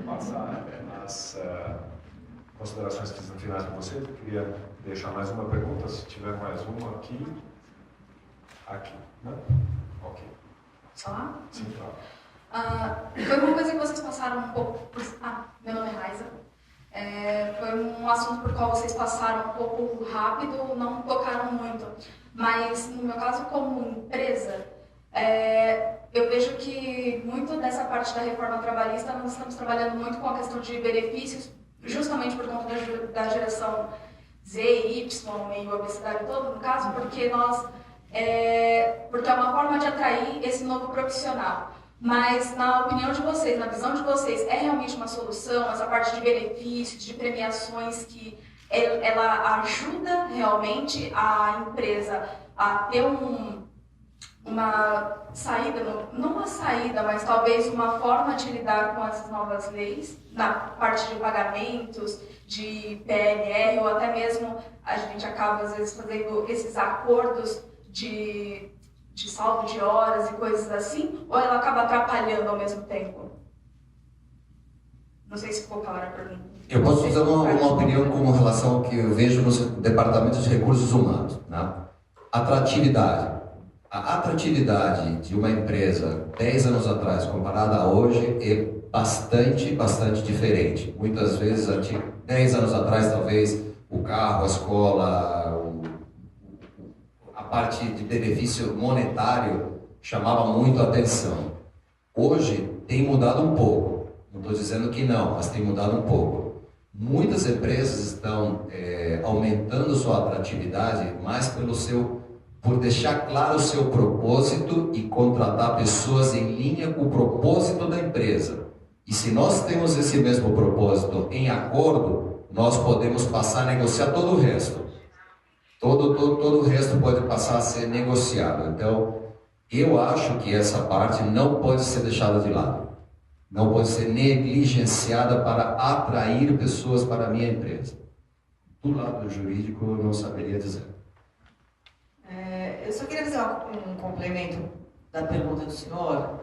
passar as considerações finais para vocês. Eu queria deixar mais uma pergunta, se tiver mais uma aqui. Né? Ok. Falar? Sim, claro. Foi uma coisa que vocês passaram um pouco por... meu nome é Raiza. Foi um assunto por qual vocês passaram um pouco rápido, não tocaram muito. Mas, no meu caso, como empresa, eu vejo que muito dessa parte da reforma trabalhista, nós estamos trabalhando muito com a questão de benefícios, justamente por conta da geração Z, Y e obesidade todo, no caso, porque porque é uma forma de atrair esse novo profissional. Mas, na opinião de vocês, na visão de vocês, é realmente uma solução essa parte de benefícios, de premiações, que ela ajuda realmente a empresa a ter um uma saída, não uma saída, mas talvez uma forma de lidar com essas novas leis, na parte de pagamentos, de PNR, ou até mesmo a gente acaba às vezes fazendo esses acordos de saldo de horas e coisas assim, ou ela acaba atrapalhando ao mesmo tempo? Não sei se ficou clara a pergunta. Eu posso dar uma opinião com relação ao que eu vejo nos departamentos de recursos humanos. Né? Atratividade. A atratividade de uma empresa 10 anos atrás comparada a hoje é bastante diferente. Muitas vezes, 10 anos atrás, talvez, o carro, a escola, a parte de benefício monetário chamava muito a atenção. Hoje tem mudado um pouco. Não estou dizendo que não, mas tem mudado um pouco. Muitas empresas estão aumentando sua atratividade mais por deixar claro o seu propósito e contratar pessoas em linha com o propósito da empresa. E se nós temos esse mesmo propósito em acordo, nós podemos passar a negociar todo o resto. Todo o resto pode passar a ser negociado. Então, eu acho que essa parte não pode ser deixada de lado. Não pode ser negligenciada para atrair pessoas para a minha empresa. Do lado jurídico, eu não saberia dizer. Eu só queria fazer um complemento da pergunta do senhor.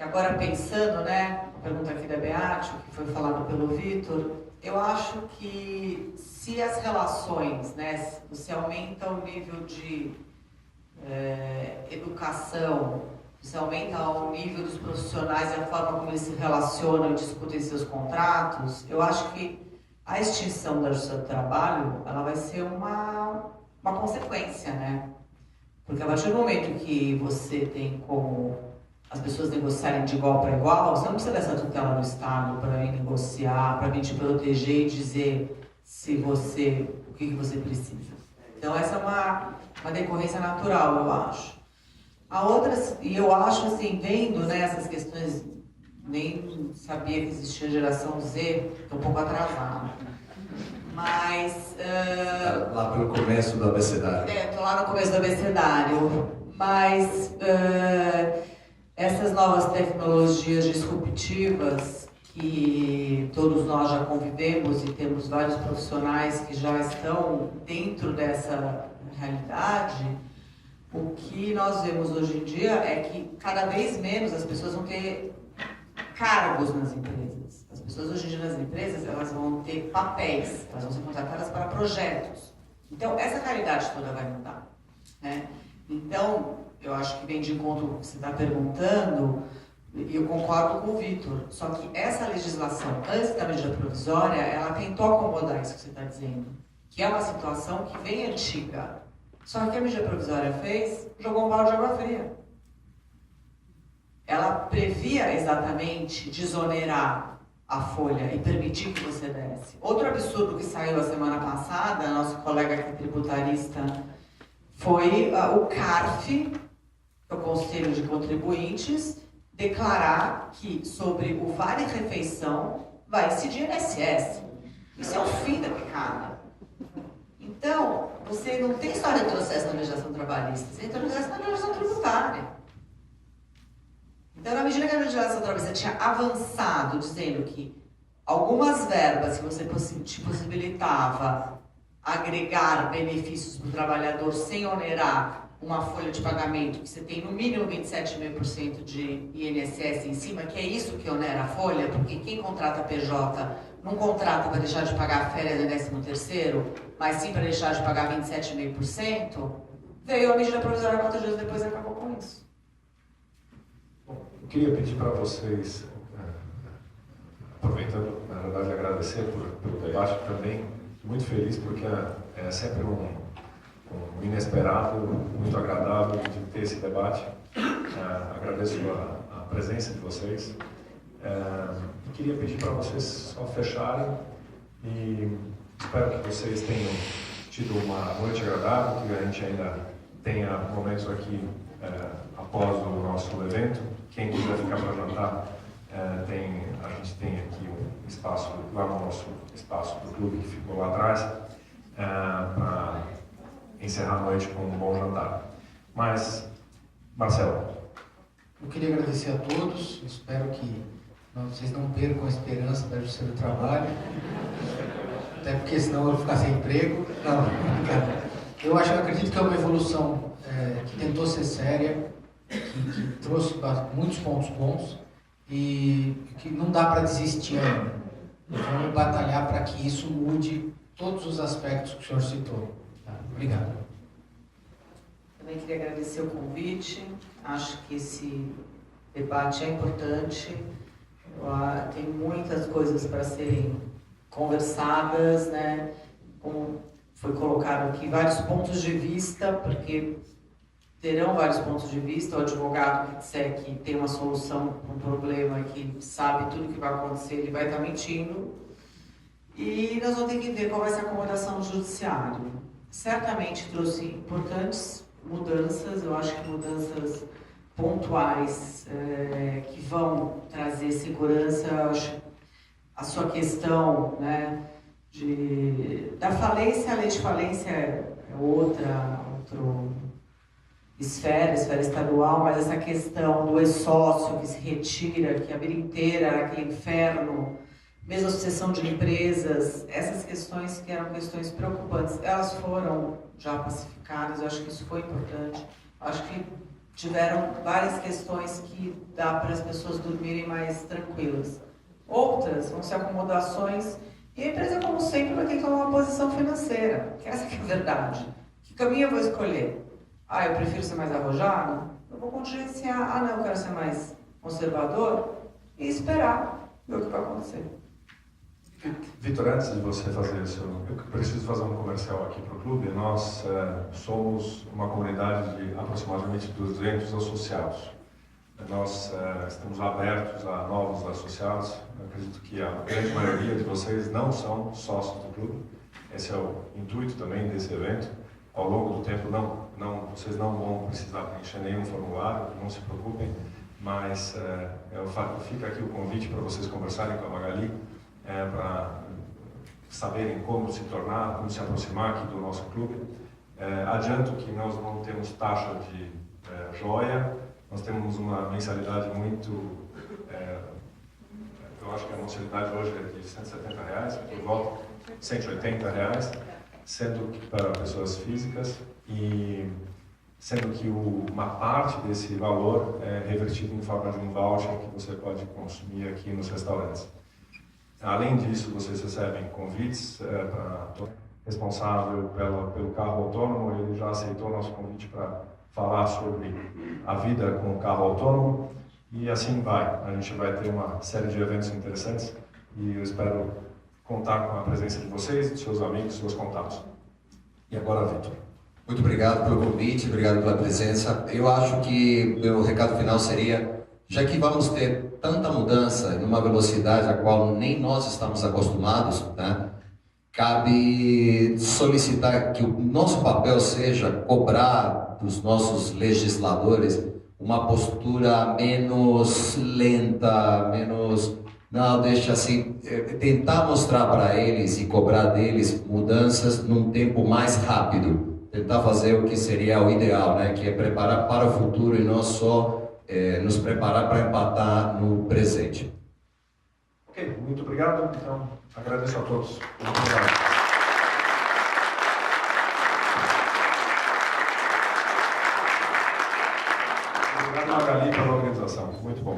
Agora pensando, né, a pergunta aqui da Beate, que foi falado pelo Vitor, eu acho que se as relações, né, se você aumenta o nível de educação, você aumenta o nível dos profissionais e a forma como eles se relacionam e discutem seus contratos, eu acho que a extinção da justiça do trabalho, ela vai ser uma consequência, né? Porque a partir do momento que você tem como as pessoas negociarem de igual para igual, você não precisa dessa tutela do Estado para ir negociar, para vir te proteger e dizer o que você precisa. Então essa é uma decorrência natural, eu acho. A outra, e eu acho assim, vendo, né, essas questões, nem sabia que existia geração Z, estou um pouco atrasada. Mas... Lá pelo começo do abecedário. Estou lá no começo do abecedário. Mas essas novas tecnologias disruptivas que todos nós já convivemos e temos vários profissionais que já estão dentro dessa realidade, o que nós vemos hoje em dia é que cada vez menos as pessoas vão ter cargos nas empresas. As pessoas hoje em dia nas empresas, elas vão ter papéis, elas vão ser contratadas para projetos. Então, essa realidade toda vai mudar, né? Então, eu acho que vem de encontro com o que você está perguntando, e eu concordo com o Vitor, só que essa legislação, antes da medida provisória, ela tentou acomodar isso que você está dizendo, que é uma situação que vem antiga. Só que a medida provisória jogou um balde de água fria. Ela previa exatamente desonerar a folha e permitir que você desse. Outro absurdo que saiu a semana passada, nosso colega aqui tributarista, foi o CARF, o Conselho de Contribuintes, declarar que sobre o vale-refeição vai incidir INSS. Isso é o fim da picada. Então, você não tem só retrocesso na legislação trabalhista, você tem retrocesso na legislação tributária. Então, na medida que a legislação trabalhista tinha avançado, dizendo que algumas verbas que você te possibilitava agregar benefícios para o trabalhador sem onerar uma folha de pagamento, que você tem no mínimo 27,5% de INSS em cima, que é isso que onera a folha, porque quem contrata PJ não contrata para deixar de pagar a férias do 13º, mas sim para deixar de pagar 27,5%, veio a medida provisória 4 dias depois e acabou com isso. Bom, eu queria pedir para vocês, aproveitando, na verdade, agradecer pelo debate também, muito feliz porque é sempre um inesperado, muito agradável de ter esse debate. Agradeço a presença de vocês. Queria pedir para vocês só fecharem e espero que vocês tenham tido uma noite agradável, que a gente ainda tenha momentos aqui após o nosso evento. Quem quiser ficar para jantar, a gente tem aqui um espaço, lá no nosso espaço do clube que ficou lá atrás, para encerrar a noite com um bom jantar. Mas, Marcelo. Eu queria agradecer a todos, espero que vocês não percam a esperança da Justiça do Trabalho, até porque senão eu vou ficar sem emprego. Não, brincadeira. Eu acredito que é uma evolução que tentou ser séria, que trouxe muitos pontos bons e que não dá para desistir ainda. Vamos batalhar para que isso mude todos os aspectos que o senhor citou. Obrigado. Também queria agradecer o convite. Acho que esse debate é importante. Tem muitas coisas para serem conversadas, né? Como foi colocado aqui, vários pontos de vista, porque terão vários pontos de vista. O advogado que disser que tem uma solução para um problema, que sabe tudo que vai acontecer, ele vai estar mentindo. E nós vamos ter que ver qual vai ser a acomodação do judiciário. Certamente trouxe importantes mudanças, eu acho que mudanças pontuais que vão trazer segurança. Eu acho a sua questão, né, da falência, a lei de falência é outra esfera estadual, mas essa questão do ex-sócio que se retira, que a vida inteira era aquele inferno, mesmo a sucessão de empresas, essas questões que eram questões preocupantes, elas foram já pacificadas. Eu acho que isso foi importante. Eu acho que tiveram várias questões que dá para as pessoas dormirem mais tranquilas. Outras vão ser acomodações, e a empresa, como sempre, vai ter que tomar uma posição financeira, que essa que é a verdade. Que caminho eu vou escolher? Eu prefiro ser mais arrojado? Eu vou contingenciar. Não, eu quero ser mais conservador e esperar ver o que vai acontecer. Vitor, antes de você fazer isso, eu preciso fazer um comercial aqui para o clube. Nós somos uma comunidade de aproximadamente 200 associados. Nós estamos abertos a novos associados. Eu acredito que a grande maioria de vocês não são sócios do clube. Esse é o intuito também desse evento. Ao longo do tempo, vocês não vão precisar preencher nenhum formulário, não se preocupem. Mas fica aqui o convite para vocês conversarem com a Magali, para saberem como se tornar, como se aproximar aqui do nosso clube. Adianto que nós não temos taxa de joia, nós temos uma mensalidade muito... eu acho que a mensalidade hoje é de R$170, por volta de R$180, sendo que para pessoas físicas, e sendo que uma parte desse valor é revertido em forma de um voucher que você pode consumir aqui nos restaurantes. Além disso, vocês recebem convites para responsável pelo carro autônomo. Ele já aceitou nosso convite para falar sobre a vida com o carro autônomo, e assim vai. A gente vai ter uma série de eventos interessantes e eu espero contar com a presença de vocês, de seus amigos, seus contatos. E agora, Vitor. Muito obrigado pelo convite, obrigado pela presença. Eu acho que meu recado final seria: já que vamos ter tanta mudança numa velocidade a qual nem nós estamos acostumados, né, cabe solicitar que o nosso papel seja cobrar dos nossos legisladores uma postura menos lenta, menos... Não, deixa assim, tentar mostrar para eles e cobrar deles mudanças num tempo mais rápido. Tentar fazer o que seria o ideal, né, que é preparar para o futuro e não só nos preparar para empatar no presente. Ok, muito obrigado. Então, agradeço a todos. Muito obrigado. Obrigado, Magali, pela organização. Muito bom.